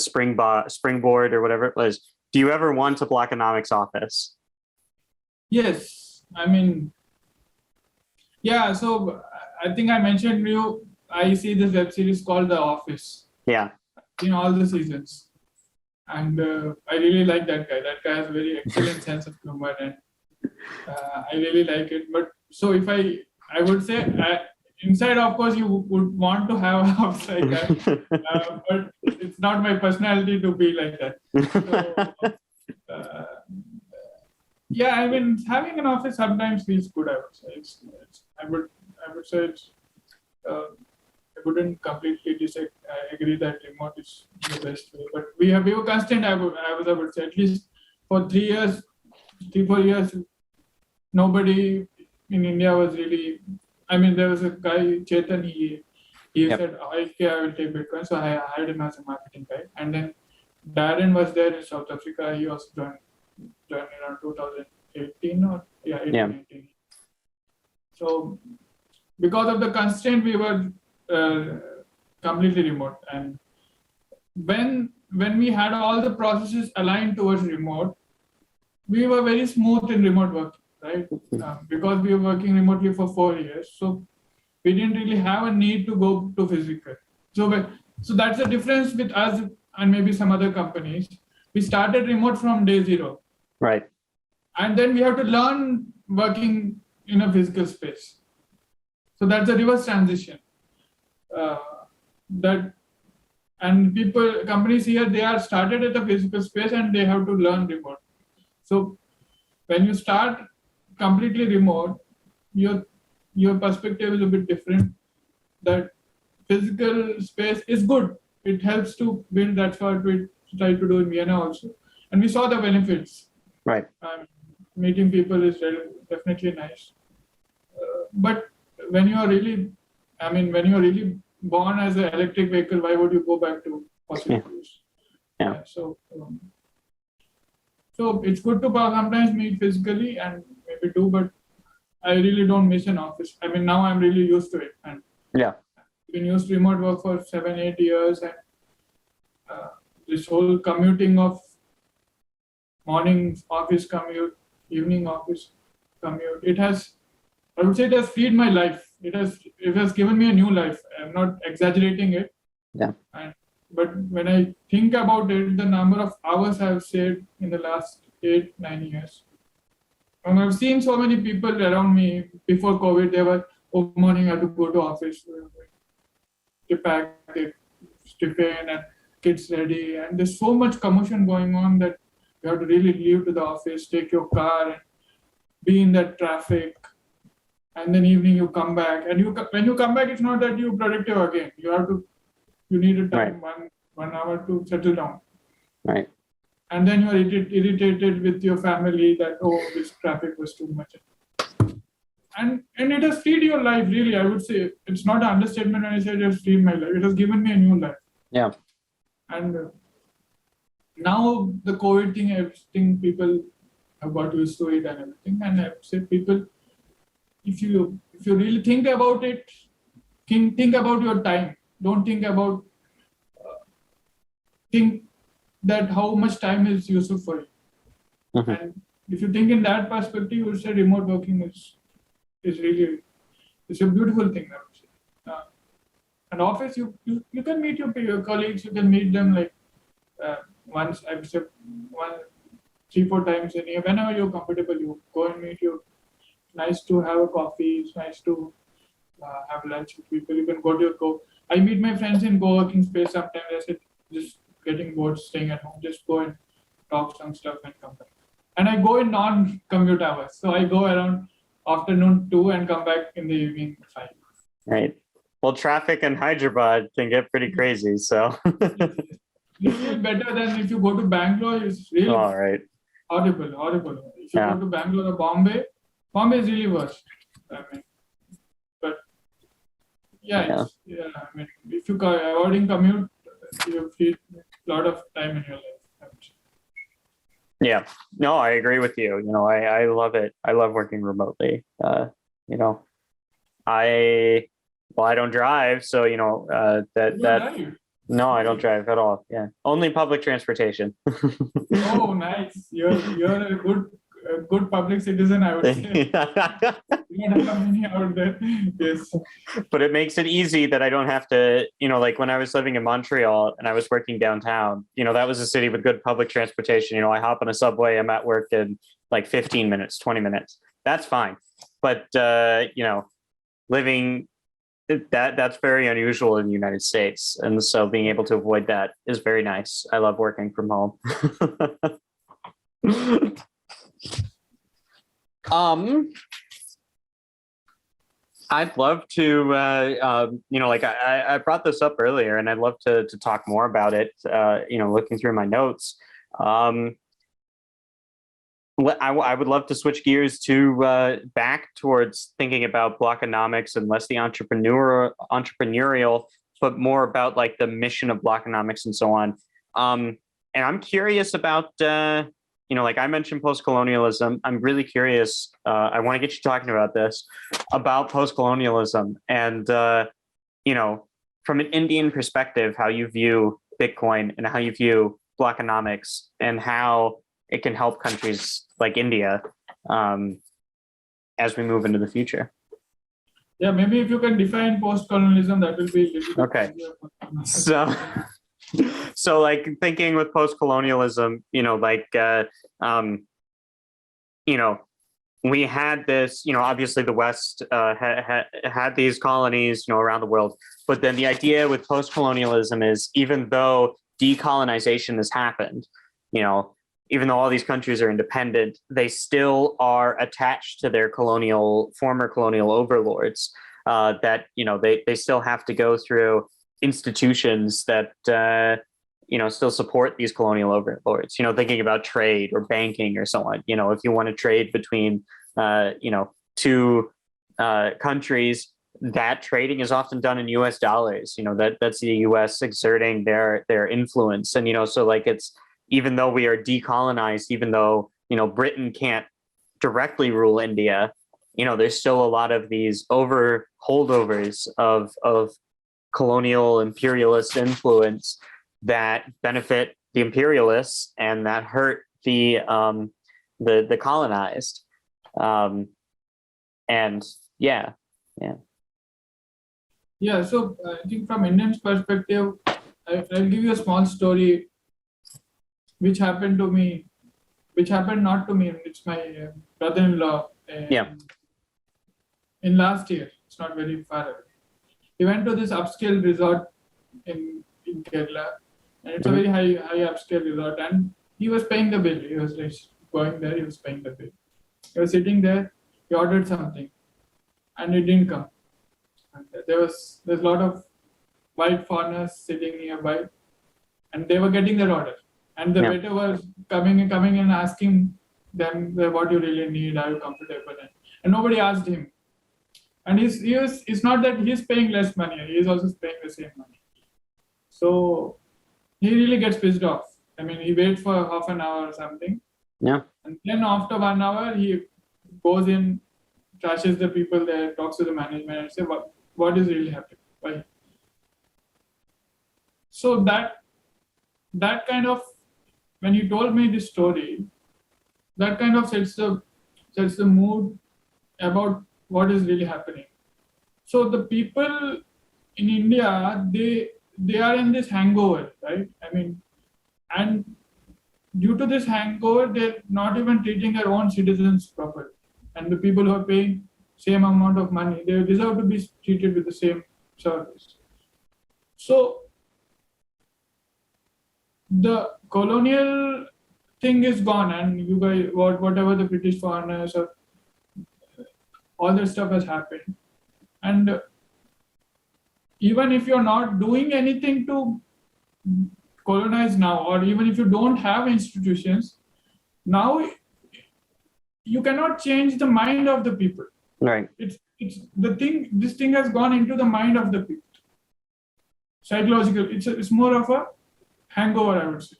Springboard or whatever it was. Do you ever want a Blockonomics office? Yes, I mean, yeah. So I think I mentioned to you, I see this web series called The Office. Yeah. In all the seasons, and I really like that guy. That guy has a very excellent sense of humor, and I really like it. But so if I would say inside, of course, you would want to have a house like that, but it's not my personality to be like that. So, yeah, I mean, having an office sometimes feels good. I would say I would say it's. I wouldn't completely agree that remote is the best way, but we were constant. I would say at least for 3 4 years, nobody in India was really. I mean, there was a guy Chetan. He said, "Okay, I will take Bitcoin." So I hired him as a marketing guy, and then Darren was there in South Africa. He also joined around 2018 or 18. So because of the constraint, we were completely remote, and when we had all the processes aligned towards remote, we were very smooth in remote working, right? Because we were working remotely for 4 years, so we didn't really have a need to go to physical. So that's the difference with us and maybe some other companies. We started remote from day zero, right? And then we have to learn working in a physical space. So that's a reverse transition. Companies here, they are started at a physical space and they have to learn remote. So when you start completely remote, your perspective is a bit different. That physical space is good. It helps to build. That's what we try to do in Vienna also, and we saw the benefits. Right. Meeting people is definitely nice, but when you are really born as an electric vehicle, why would you go back to fossil fuels? Yeah. So it's good to sometimes meet physically and maybe do, but I really don't miss an office. I mean, now I'm really used to it, and I've been used to remote work for 7-8 years, and this whole commuting of morning office commute, evening office commute, I would say it has freed my life. It has given me a new life. I'm not exaggerating it. Yeah. But when I think about it, the number of hours I've saved in the last 8-9 years. And I've seen so many people around me before COVID. They were, morning I have to go to office, to pack it, tiffin and kids ready. And there's so much commotion going on that you have to really leave to the office, take your car and be in that traffic. And then evening you come back, and when you come back, it's not that you're productive again. You need a time, one hour to settle down. Right. And then you are irritated with your family that, this traffic was too much. And it has freed your life, really. I would say it's not an understatement when I say it has freed my life. It has given me a new life. Yeah. And now the COVID thing, everything, people have got used to it and everything. And I would say people, if you really think about it, think about your time. Don't think about think that how much time is useful for you. Mm-hmm. And if you think in that perspective, you would say remote working is really, it's a beautiful thing, I would say. An office, you can meet your colleagues, you can meet them like once, I would say 3-4 times a year. Whenever you're comfortable, you go and meet you. Nice to have a coffee. It's nice to have lunch with people. You can go. I meet my friends in co-working space sometimes. I said, just getting bored, staying at home. Just go and talk some stuff and come back. And I go in non-commute hours. So I go around afternoon 2 and come back in the evening 5. Right. Well, traffic in Hyderabad can get pretty crazy. So it's still better than if you go to Bangalore. It's really horrible. If you go to Bangalore or Bombay is really worse. I mean, but Yeah. I mean, if you avoiding commute, you free a lot of time in your life. I would say. Yeah, no, I agree with you. I love it. I love working remotely. You know, I I don't drive, so You don't drive? no, I don't Okay. drive at all. Yeah, only public transportation. Oh, nice. You're a good public citizen, I would say. You don't have many out there. Yes. But it makes it easy that I don't have to, like when I was living in Montreal and I was working downtown, that was a city with good public transportation. I hop on a subway, I'm at work in like 15 minutes, 20 minutes. That's fine. But, living that's very unusual in the United States. And so being able to avoid that is very nice. I love working from home. I'd love to, like I brought this up earlier, and I'd love to talk more about it. Looking through my notes, I would love to switch gears to back towards thinking about Blockonomics and less the entrepreneurial, but more about like the mission of Blockonomics and so on. And I'm curious about like I mentioned postcolonialism. I'm really curious. I want to get you talking about this, about postcolonialism and, from an Indian perspective, how you view Bitcoin and how you view Blockonomics and how it can help countries like India as we move into the future. Yeah, maybe if you can define post-colonialism, that will be a little bit Okay. easier. So like thinking with post-colonialism, we had this, obviously the West had these colonies, around the world. But then the idea with post-colonialism is even though decolonization has happened, even though all these countries are independent, they still are attached to their former colonial overlords. That they still have to go through institutions that still support these colonial overlords. Thinking about trade or banking or so on. If you want to trade between two countries, that trading is often done in U.S. dollars. That's the U.S. exerting their influence, and so like it's. Even though we are decolonized, even though, Britain can't directly rule India, there's still a lot of these holdovers of colonial imperialist influence that benefit the imperialists and that hurt the colonized. And yeah. Yeah, so I think from Indian's perspective, I'll give you a small story which happened to me, which happened not to me, it's my brother-in-law in last year. It's not very far away. He went to this upscale resort in Kerala, and it's a very high upscale resort, and he was paying the bill. He was like going there, he was paying the bill. He was sitting there, he ordered something, and it didn't come. And there's a lot of white foreigners sitting nearby, and they were getting their order. And the waiter was coming and asking them what you really need, are you comfortable? And nobody asked him. And it's not that he's paying less money, he's also paying the same money. So he really gets pissed off. I mean, he waits for half an hour or something. Yeah. And then after 1 hour, he goes in, trashes the people there, talks to the management and says, what is really happening? Why? So that kind of, when you told me this story, that kind of sets the mood about what is really happening. So the people in India, they are in this hangover, right? I mean, and due to this hangover, they're not even treating their own citizens properly. And the people who are paying same amount of money, they deserve to be treated with the same service. So the colonial thing is gone, and you guys, whatever the British foreigners or all this stuff has happened. And even if you're not doing anything to colonize now, or even if you don't have institutions, now you cannot change the mind of the people. Right. it's the thing. This thing has gone into the mind of the people. Psychological. It's more of a hangover, I would say.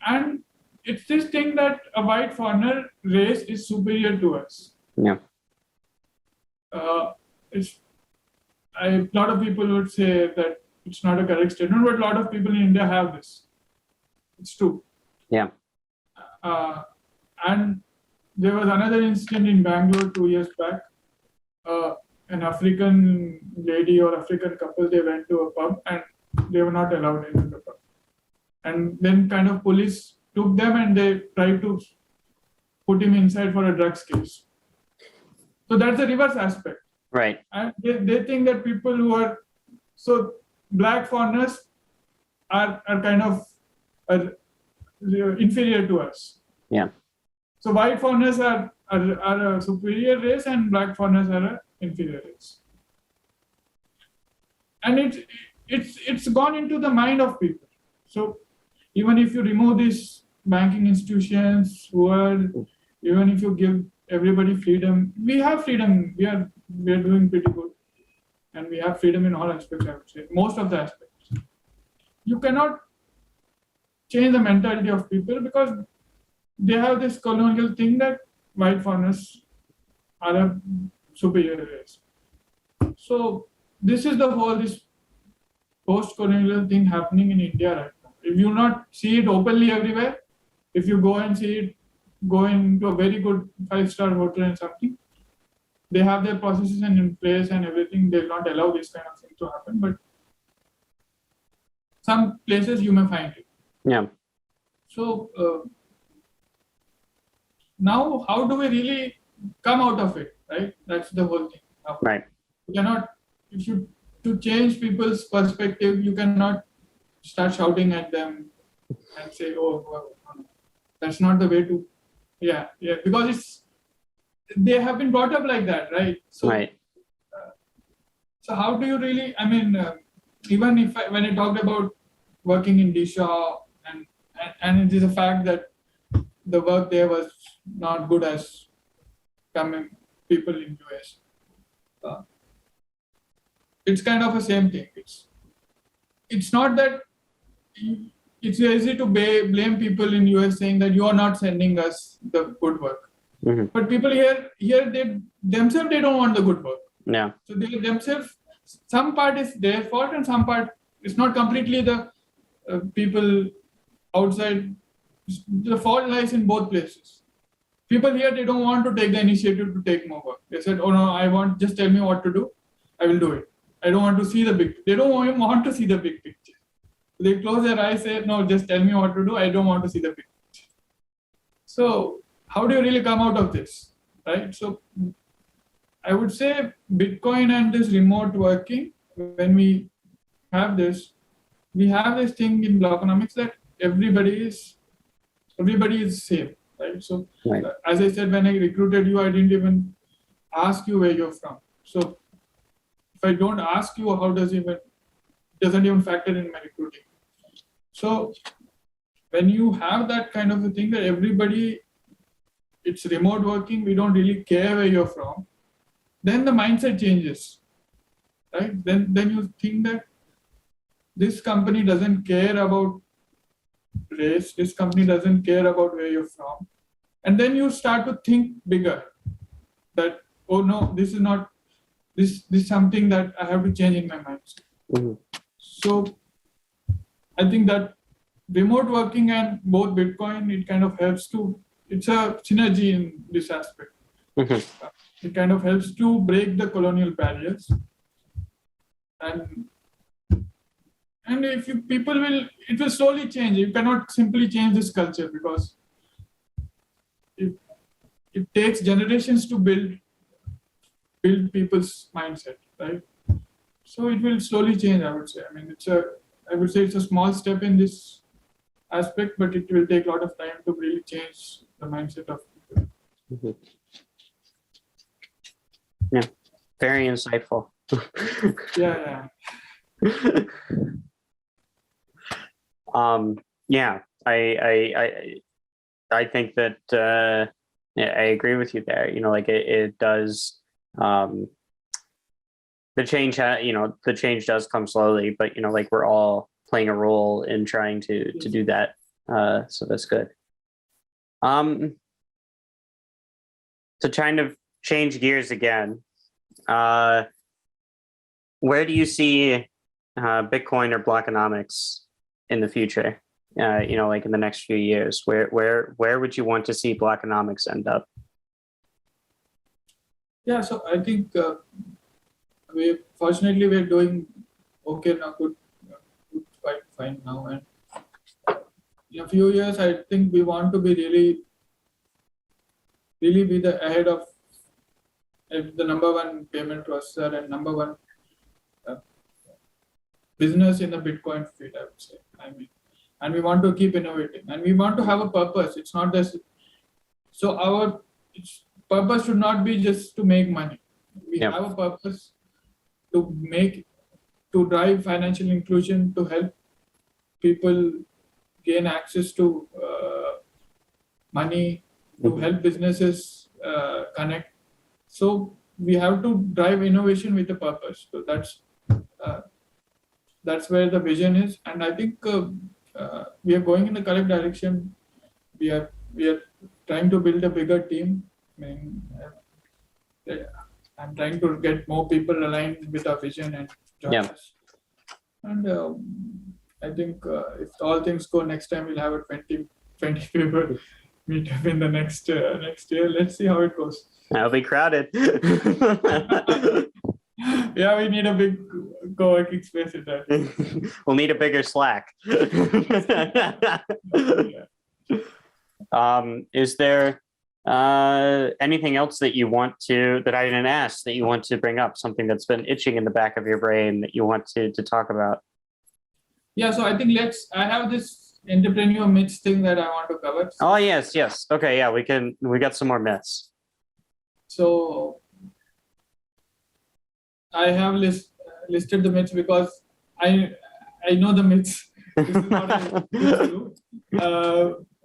And it's this thing that a white foreigner race is superior to us. Yeah. A lot of people would say that it's not a correct statement, but a lot of people in India have this. It's true. Yeah. And there was another incident in Bangalore 2 years back. An African lady or African couple, they went to a pub and they were not allowed into the pub. And then kind of police took them and they tried to put him inside for a drugs case. So that's the reverse aspect. Right. And they think that people who are, so black foreigners are kind of inferior to us. Yeah. So white foreigners are a superior race and black foreigners are an inferior race. And it's gone into the mind of people. So even if you remove these banking institutions, even if you give everybody freedom, we have freedom. We are doing pretty good, and we have freedom in all aspects. I would say most of the aspects. You cannot change the mentality of people because they have this colonial thing that white foreigners are a superior race. So this is this post-colonial thing happening in India right now. If you not see it openly everywhere, if you go and see it, go into a very good 5-star hotel and something, they have their processes in place and everything. They will not allow this kind of thing to happen, but some places you may find it. Yeah. So now, how do we really come out of it? Right? That's the whole thing. Right. You cannot, to change people's perspective, you cannot start shouting at them and say, "Oh, well, no, that's not the way to." Yeah, because they have been brought up like that, right? So, right. So how do you really? I mean, even when I talked about working in Disha, and it is a fact that the work there was not good as coming people in US. It's kind of the same thing. It's not that it's easy to blame people in US saying that you are not sending us the good work. Mm-hmm. But people here they themselves they don't want the good work. Yeah. So they themselves, some part is their fault and some part is not completely the people outside. The fault lies in both places. People here, they don't want to take the initiative to take more work. They said, "Oh no, just tell me what to do. I will do it. I don't want to see the big." They don't even want to see the big picture. They close their eyes, say, "No, just tell me what to do. I don't want to see the big picture." So how do you really come out of this, right? So I would say Bitcoin and this remote working, when we have this thing in Blockonomics that everybody is same, right? So right. As I said, when I recruited you, I didn't even ask you where you're from. So if I don't ask you, doesn't even factor in my recruiting. So when you have that kind of a thing that everybody, it's remote working, we don't really care where you're from, then the mindset changes, right? Then you think that this company doesn't care about race, this company doesn't care about where you're from. And then you start to think bigger that, oh no, this is something that I have to change in my mindset. Mm-hmm. So I think that remote working and both Bitcoin, it kind of helps it's a synergy in this aspect. Mm-hmm. It kind of helps to break the colonial barriers. And if it will slowly change. You cannot simply change this culture because it takes generations to build people's mindset, right? So it will slowly change, I would say. I mean, I would say it's a small step in this aspect, but it will take a lot of time to really change the mindset of people. Mm-hmm. Yeah, very insightful. Yeah. Yeah, I think that I agree with you there. Like it does the change, the change does come slowly, but like we're all playing a role in trying to do that. So that's good. To kind of change gears again, where do you see Bitcoin or Blockonomics in the future? Like in the next few years, where would you want to see Blockonomics end up? Yeah, so I think fortunately we're doing okay now, good, quite fine now, and in a few years I think we want to be really be the ahead of the number one payment processor and number one business in the Bitcoin field, I would say. And we want to keep innovating, and we want to have a purpose. It's not just so our purpose should not be just to make money. We have a purpose to drive financial inclusion, to help people gain access to money, to help businesses connect. So we have to drive innovation with a purpose. So that's where the vision is, and I think we are going in the correct direction. We are trying to build a bigger team. I'm trying to get more people aligned with our vision and join us. And I think if all things go, next time we'll have a 20 people meet up in the next year. Let's see how it goes. That'll be crowded. Yeah, we need a big co-working space in that. We'll need a bigger Slack. Is there anything else that I didn't ask that you want to bring up? Something that's been itching in the back of your brain that you want to talk about? Yeah, so I think I have this entrepreneur myths thing that I want to cover. Oh, yes. Okay, yeah, we got some more myths. So I have listed the myths because I know the myths. This is not a myth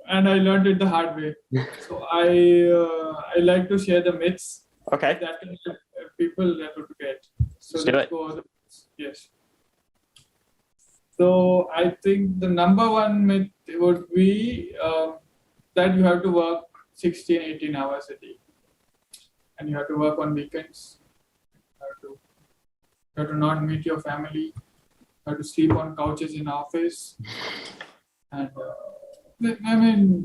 and I learned it the hard way. So I like to share the myths. Okay. That can help people able to get. So let's go over the myths. Yes. So I think the number one myth would be that you have to work 16, 18 hours a day. And you have to work on weekends. You have to not meet your family. You have to sleep on couches in office. And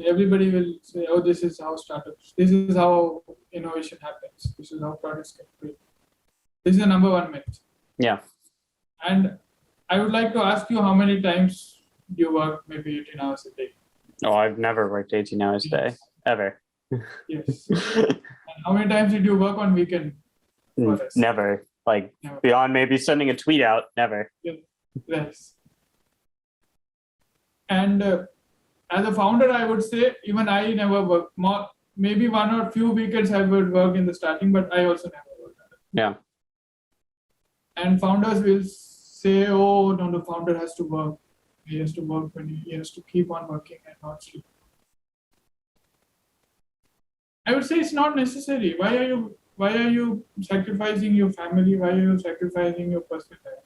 everybody will say, oh, this is how startups, this is how innovation happens. This is how products get created. This is the number one myth. Yeah. And I would like to ask you how many times you work maybe 18 hours a day? Oh, I've never worked 18 hours a day, ever. Yes. And how many times did you work on weekend? Never. Never. Beyond maybe sending a tweet out, never. Yes. And as a founder, I would say even I never work. Maybe one or few weekends I would work in the starting, but I also never worked on it. Yeah. And founders will say, oh, no, the founder has to work. He has to work when he has to keep on working and not sleep. I would say it's not necessary. Why are you sacrificing your family? Why are you sacrificing your personal life?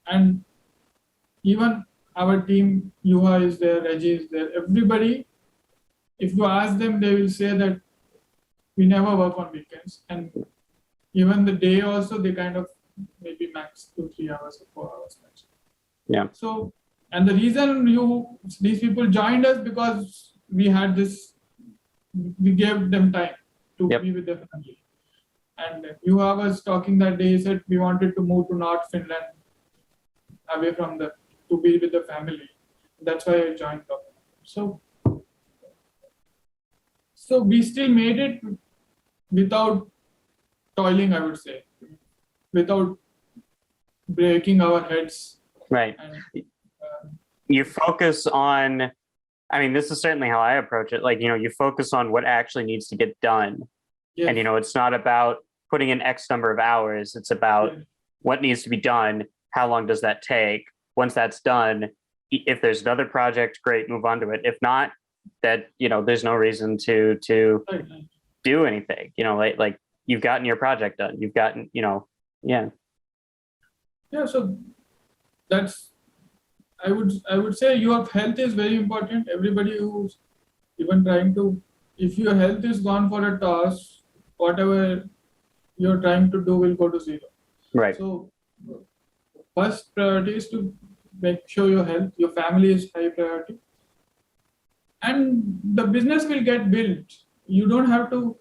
And even our team, Yuha is there, Reggie is there, everybody, if you ask them, they will say that we never work on weekends. And even the day also, they kind of maybe max 2-3 hours or 4 hours max. Yeah. So, and the reason these people joined us because we gave them time to be with their family. And Yuha was talking that day, he said we wanted to move to North Finland, away from to be with the family. That's why I joined Blockonomics. So we still made it without toiling, I would say, without breaking our heads. Right. And, you focus on, this is certainly how I approach it. You focus on what actually needs to get done. Yes. And, it's not about putting in X number of hours. It's about what needs to be done. How long does that take? Once that's done, if there's another project, great, move on to it. If not, that, there's no reason to do anything. you've gotten your project done. You've gotten, yeah. Yeah, so that's, I would say your health is very important. Everybody who's even trying to, if your health is gone for a toss, whatever you're trying to do will go to zero. Right. So first priority is to make sure your health, your family is high priority, and the business will get built. You don't have to,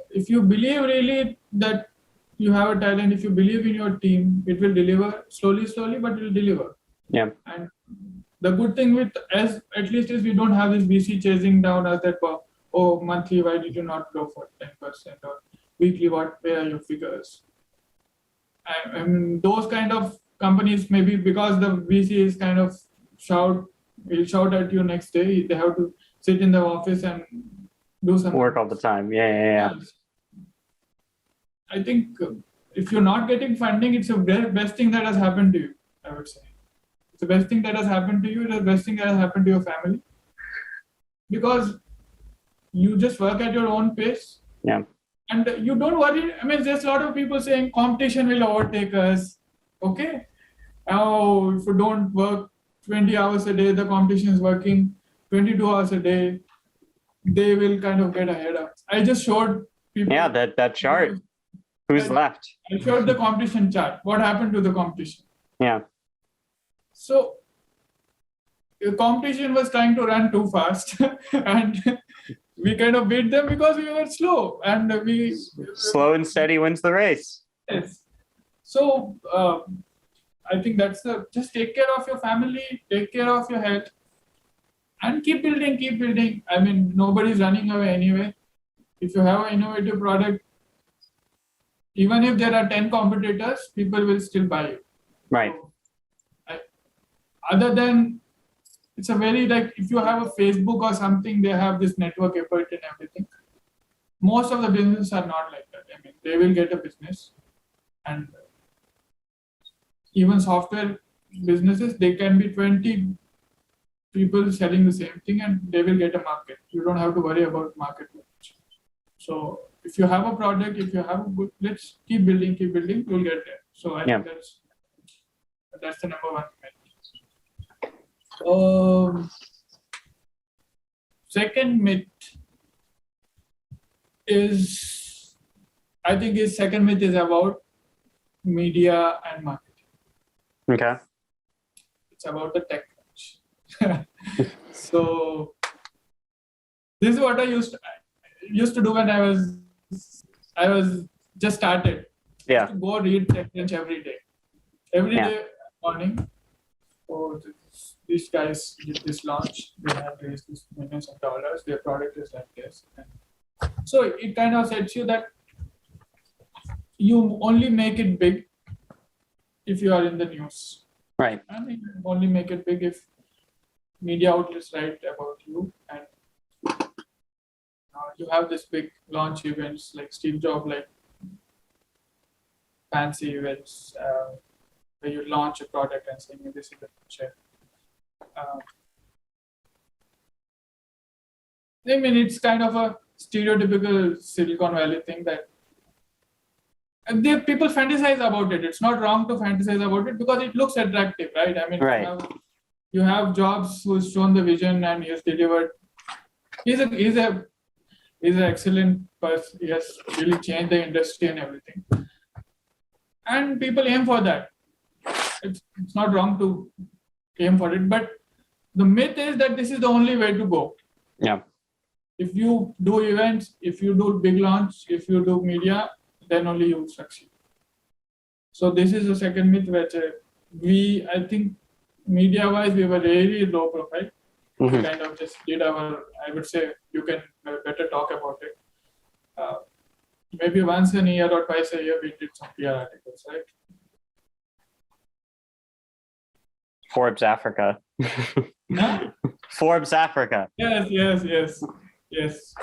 if you believe really that you have a talent, if you believe in your team, it will deliver slowly, but it will deliver. Yeah. And the good thing with us, at least, is we don't have this VC chasing down us that, oh, monthly, why did you not grow for 10%, or weekly, where are your figures? And those kind of companies, maybe because the VC is kind of will shout at you next day. They have to sit in the office and do some work all the time. Yeah. I think if you're not getting funding, it's the best thing that has happened to you, I would say. It's the best thing that has happened to you. It's the best thing that has happened to your family. Because you just work at your own pace. Yeah. And you don't worry. I mean, there's a lot of people saying competition will overtake us. Okay. Oh, if you don't work 20 hours a day, the competition is working 22 hours a day. They will kind of get ahead of us. I just showed people. Yeah, that chart. Who's left? I showed the competition chart. What happened to the competition? Yeah. So the competition was trying to run too fast, and we kind of beat them because we were slow, and we slow and steady wins the race. Yes. So I think that's just take care of your family, take care of your health, and keep building. I mean, nobody's running away anyway. If you have an innovative product, even if there are 10 competitors, people will still buy you. Right. So, other than, it's a very, like, if you have a Facebook or something, they have this network effort and everything. Most of the businesses are not like that. I mean, they will get a business, and even software businesses, they can be 20 people selling the same thing, and they will get a market. You don't have to worry about market much. So if you have a product, if you have a good, let's keep building, you'll get there. So I think that's the number one myth. Second myth is, second myth is about media and marketing. Okay. It's about the tech crunch. So this is what I used to do when I was just started. Yeah. To go read TechCrunch every day. Every day morning. Oh, these guys did this launch. They have raised this millions of dollars. Their product is like this. So it kind of sets you that you only make it big if you are in the news. Right. And you only make it big if media outlets write about you, and you have this big launch events like Steve Jobs, like fancy events where you launch a product and saying this is the future. I mean, it's kind of a stereotypical Silicon Valley thing that people fantasize about it. It's not wrong to fantasize about it because it looks attractive, right? I mean, right. You have Jobs who's shown the vision and he has delivered. He's an excellent person. He has really changed the industry and everything. And people aim for that. It's not wrong to aim for it, but the myth is that this is the only way to go. Yeah. If you do events, if you do big launch, if you do media, then only you will succeed. So this is the second myth, which I think media-wise, we were really low profile. Mm-hmm. We kind of just did I would say you can better talk about it. Maybe once a year or twice a year, we did some PR articles, right? Forbes Africa. No? Forbes Africa. Yes.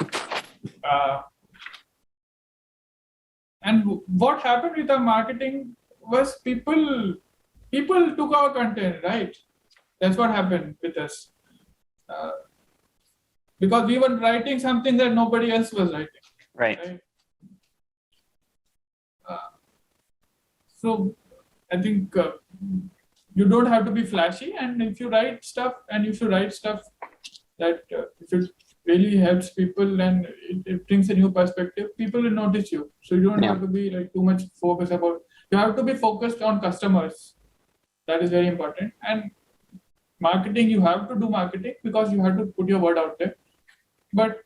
And what happened with our marketing was people took our content, right? That's what happened with us. Because we were writing something that nobody else was writing. Right? So I think you don't have to be flashy, and if you write stuff that if it really helps people and it brings a new perspective, people will notice you. So you don't have to be like too much focused about. You have to be focused on customers. That is very important. And marketing, you have to do marketing because you have to put your word out there. But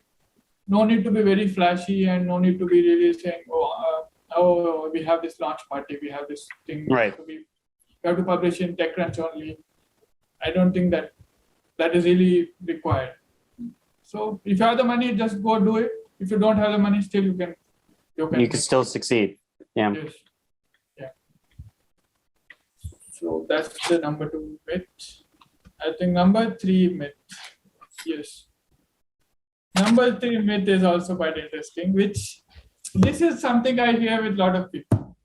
no need to be very flashy and no need to be really saying, oh, we have this launch party, we have this thing. Right. We have to publish in TechCrunch only. I don't think that is really required. So if you have the money, just go do it. If you don't have the money, still you can still succeed. Yeah. Yes. Yeah. So that's the number 2 myth. I think number 3 myth. Yes. Number 3 myth is also quite interesting, which this is something I hear with a lot of people.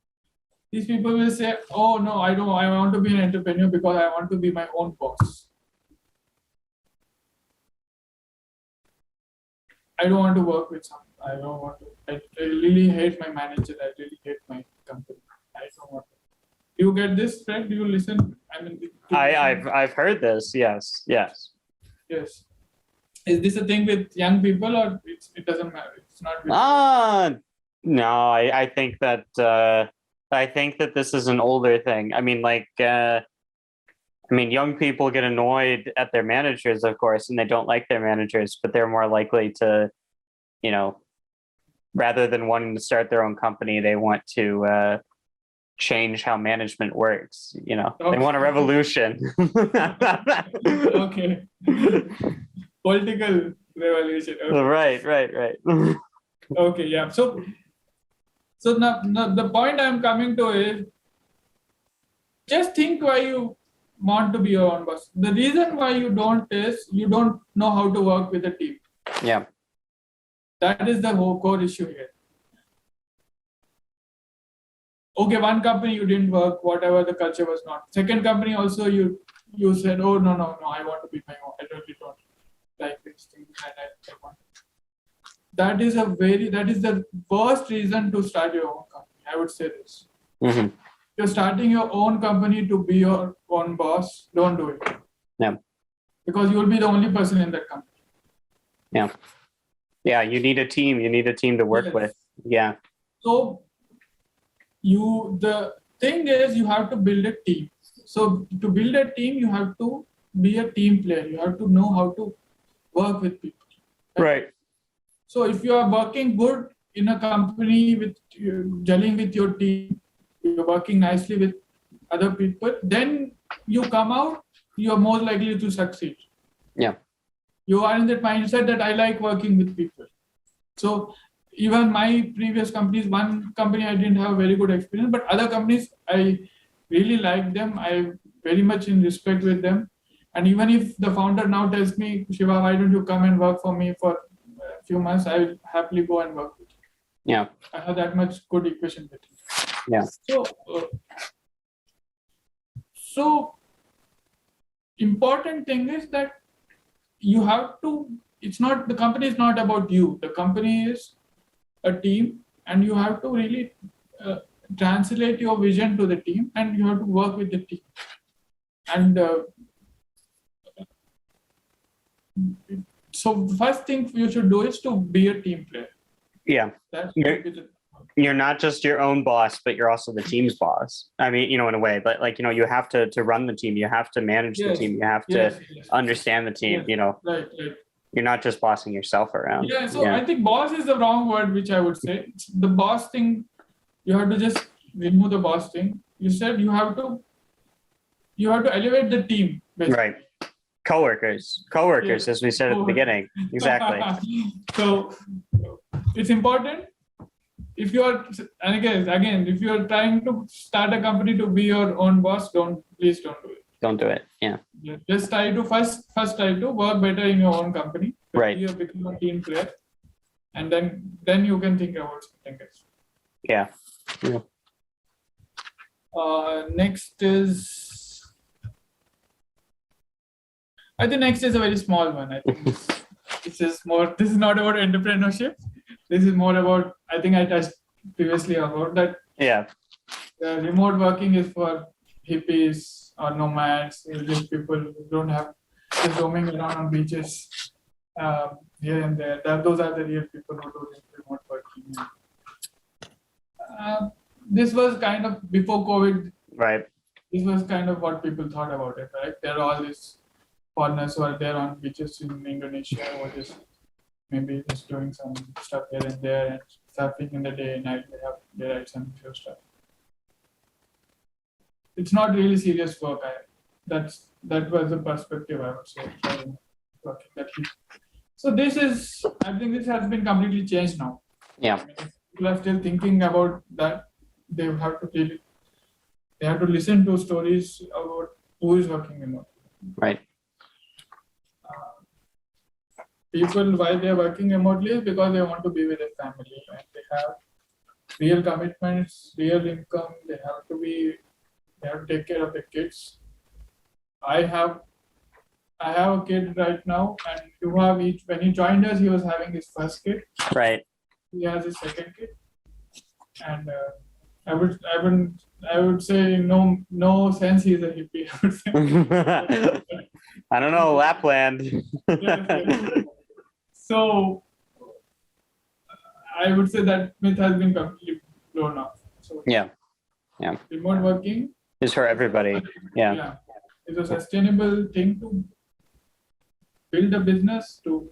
These people will say, oh no, I want to be an entrepreneur because I want to be my own boss. I don't want to work with someone. I really hate my manager. I really hate my company. I don't want to. Do you get this, Fred? Do you listen? I mean, I've heard this. Yes. Yes. Is this a thing with young people, or it doesn't matter? It's not. No. I think that this is an older thing. I mean, young people get annoyed at their managers, of course, and they don't like their managers, but they're more likely to, rather than wanting to start their own company, they want to change how management works. They want a revolution. Okay. Political revolution. Okay. Right. Okay, yeah. So now the point I'm coming to is, just think why you want to be your own boss. The reason why you don't is you don't know how to work with a team. Yeah. That is the whole core issue here. Okay, one company you didn't work, whatever, the culture was not. Second company also you said, oh no, I want to be my own. I really don't like this thing and I want. That is the worst reason to start your own company. I would say this. Mm-hmm. You're starting your own company to be your own boss, don't do it. Yeah. Because you will be the only person in that company. Yeah. Yeah, you need a team. You need a team to work with. Yeah. So the thing is, you have to build a team. So to build a team, you have to be a team player. You have to know how to work with people. Right. So if you are working good in a company with gelling with your team, you're working nicely with other people, then you come out, you are more likely to succeed. Yeah. You are in that mindset that I like working with people. So even my previous companies, one company I didn't have very good experience, but other companies I really like them. I very much in respect with them. And even if the founder now tells me, Shiva, why don't you come and work for me for a few months, I will happily go and work with you. Yeah. I have that much good equation with him. Yeah. So important thing is that you have to, the company is not about you. The company is a team, and you have to really translate your vision to the team, and you have to work with the team. And so first thing you should do is to be a team player. Yeah. You're not just your own boss, but you're also the team's boss. I mean, in a way, but you have to run the team. You have to manage the team. You have to understand the team, Right. You're not just bossing yourself around. Yeah, so I think boss is the wrong word, which I would say. The boss thing, you have to just remove the boss thing. You said you have to elevate the team. Basically. Right. Coworkers, as we said at the beginning. Exactly. So it's important. If you are, and again, if you are trying to start a company to be your own boss, please don't do it. Don't do it. Yeah. Just try to first try to work better in your own company. Right. You become a team player, and then you can think about something else. Yeah. Next is a very small one. I think this is not about entrepreneurship. This is more about, I think I touched previously about that. Yeah. The remote working is for hippies or nomads, just people who don't have, just roaming around on beaches here and there. Those are the real people who do remote working. This was kind of before COVID. Right. This was kind of what people thought about it, right? There are all these foreigners who are there on beaches in Indonesia, or just maybe just doing some stuff here and there and surfing in the day and night. They write some few stuff. It's not really serious work. That was the perspective I would say. So I think this has been completely changed now. Yeah. I mean, if people are still thinking about that, they have to listen to stories about who is working remotely. Right. People, why they are working remotely is because they want to be with their family and they have real commitments, real income. They have to take care of their kids. I have a kid right now, and when he joined us, he was having his first kid. Right. He has his second kid, and I would say no sense he's a hippie. I would say. I don't know, Lapland. Yes. So I would say that myth has been completely blown off. So Yeah. remote working It's for everybody. Yeah. It's a sustainable thing to build a business, to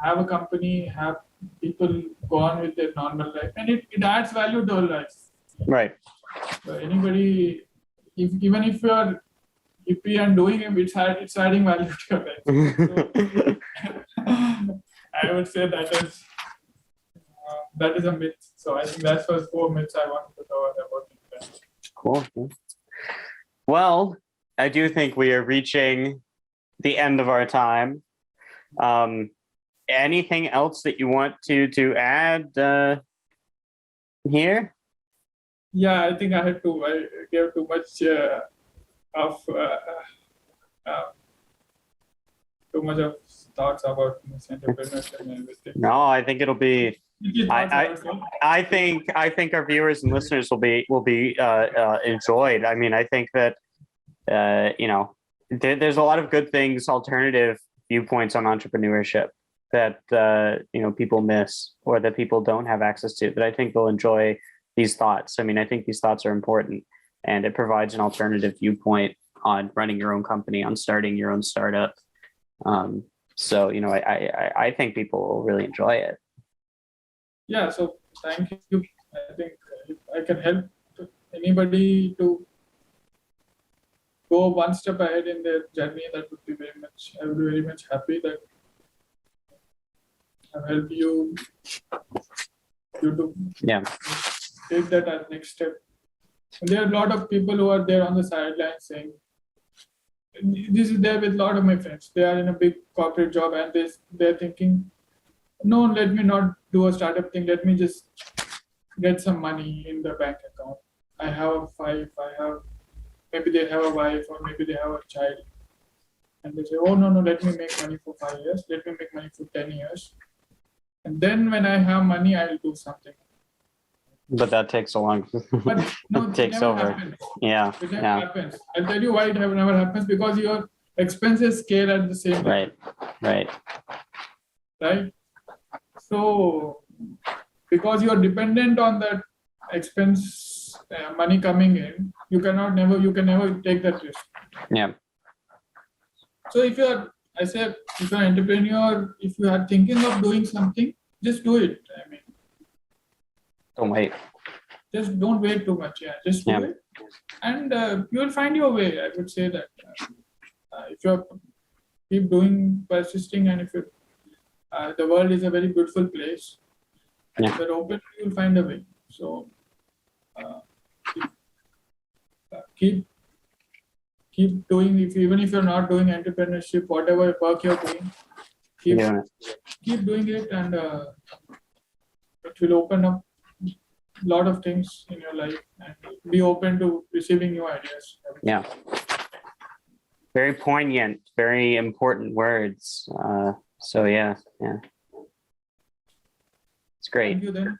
have a company, have people go on with their normal life, and it adds value to our lives. Right. So anybody, even if you are hippie and doing it, it's adding value to your life. So, I would say that is a myth. So I think that was 4 myths I wanted to cover about it. Cool. Well, I do think we are reaching the end of our time. Anything else that you want to add here? Yeah, I think I gave too much of thoughts about entrepreneurship and everything. No, I think it'll be. I think our viewers and listeners will be enjoyed. I mean, I think that there's a lot of good things, alternative viewpoints on entrepreneurship that people miss or that people don't have access to. That I think they'll enjoy these thoughts. I mean, I think these thoughts are important, and it provides an alternative viewpoint on running your own company, on starting your own startup. So I think people will really enjoy it. Yeah, so thank you. I think if I can help anybody to go one step ahead in their journey, I would be very much happy that I've helped you to take that as next step. And there are a lot of people who are there on the sidelines saying, this is there with a lot of my friends. They are in a big corporate job and they're thinking, no, let me not do a startup thing. Let me just get some money in the bank account. Maybe they have a wife or maybe they have a child. And they say, oh, no, let me make money for 5 years. Let me make money for 10 years. And then when I have money, I'll do something. But that takes a long. But no, it takes over. Happens. Yeah. It never happens. I'll tell you why it never happens, because your expenses scale at the same time. Right. So, because you are dependent on that expense, money coming in, you can never take that risk. Yeah. So if you're an entrepreneur, if you are thinking of doing something, just do it. I mean, don't wait. Just don't wait too much. Yeah, just do it, and you will find your way. I would say that if you keep persisting, and if the world is a very beautiful place, and if you're open, you will find a way. So keep doing. Even if you're not doing entrepreneurship, whatever work you're doing, keep doing it, and it will open up a lot of things in your life, and be open to receiving new ideas. Yeah. Very poignant, very important words. So yeah. It's great. Thank you then.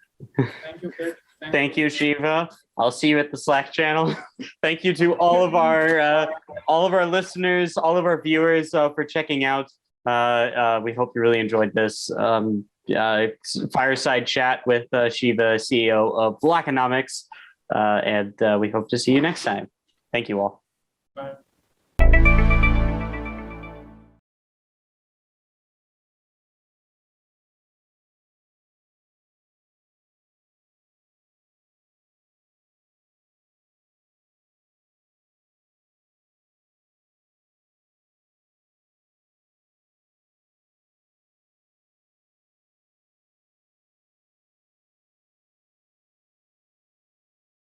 Thank you, Fred. Thank you, Shiva. I'll see you at the Slack channel. Thank you to all of our listeners, all of our viewers for checking out. We hope you really enjoyed this fireside chat with Shiva, CEO of Blockonomics, and we hope to see you next time. Thank you all.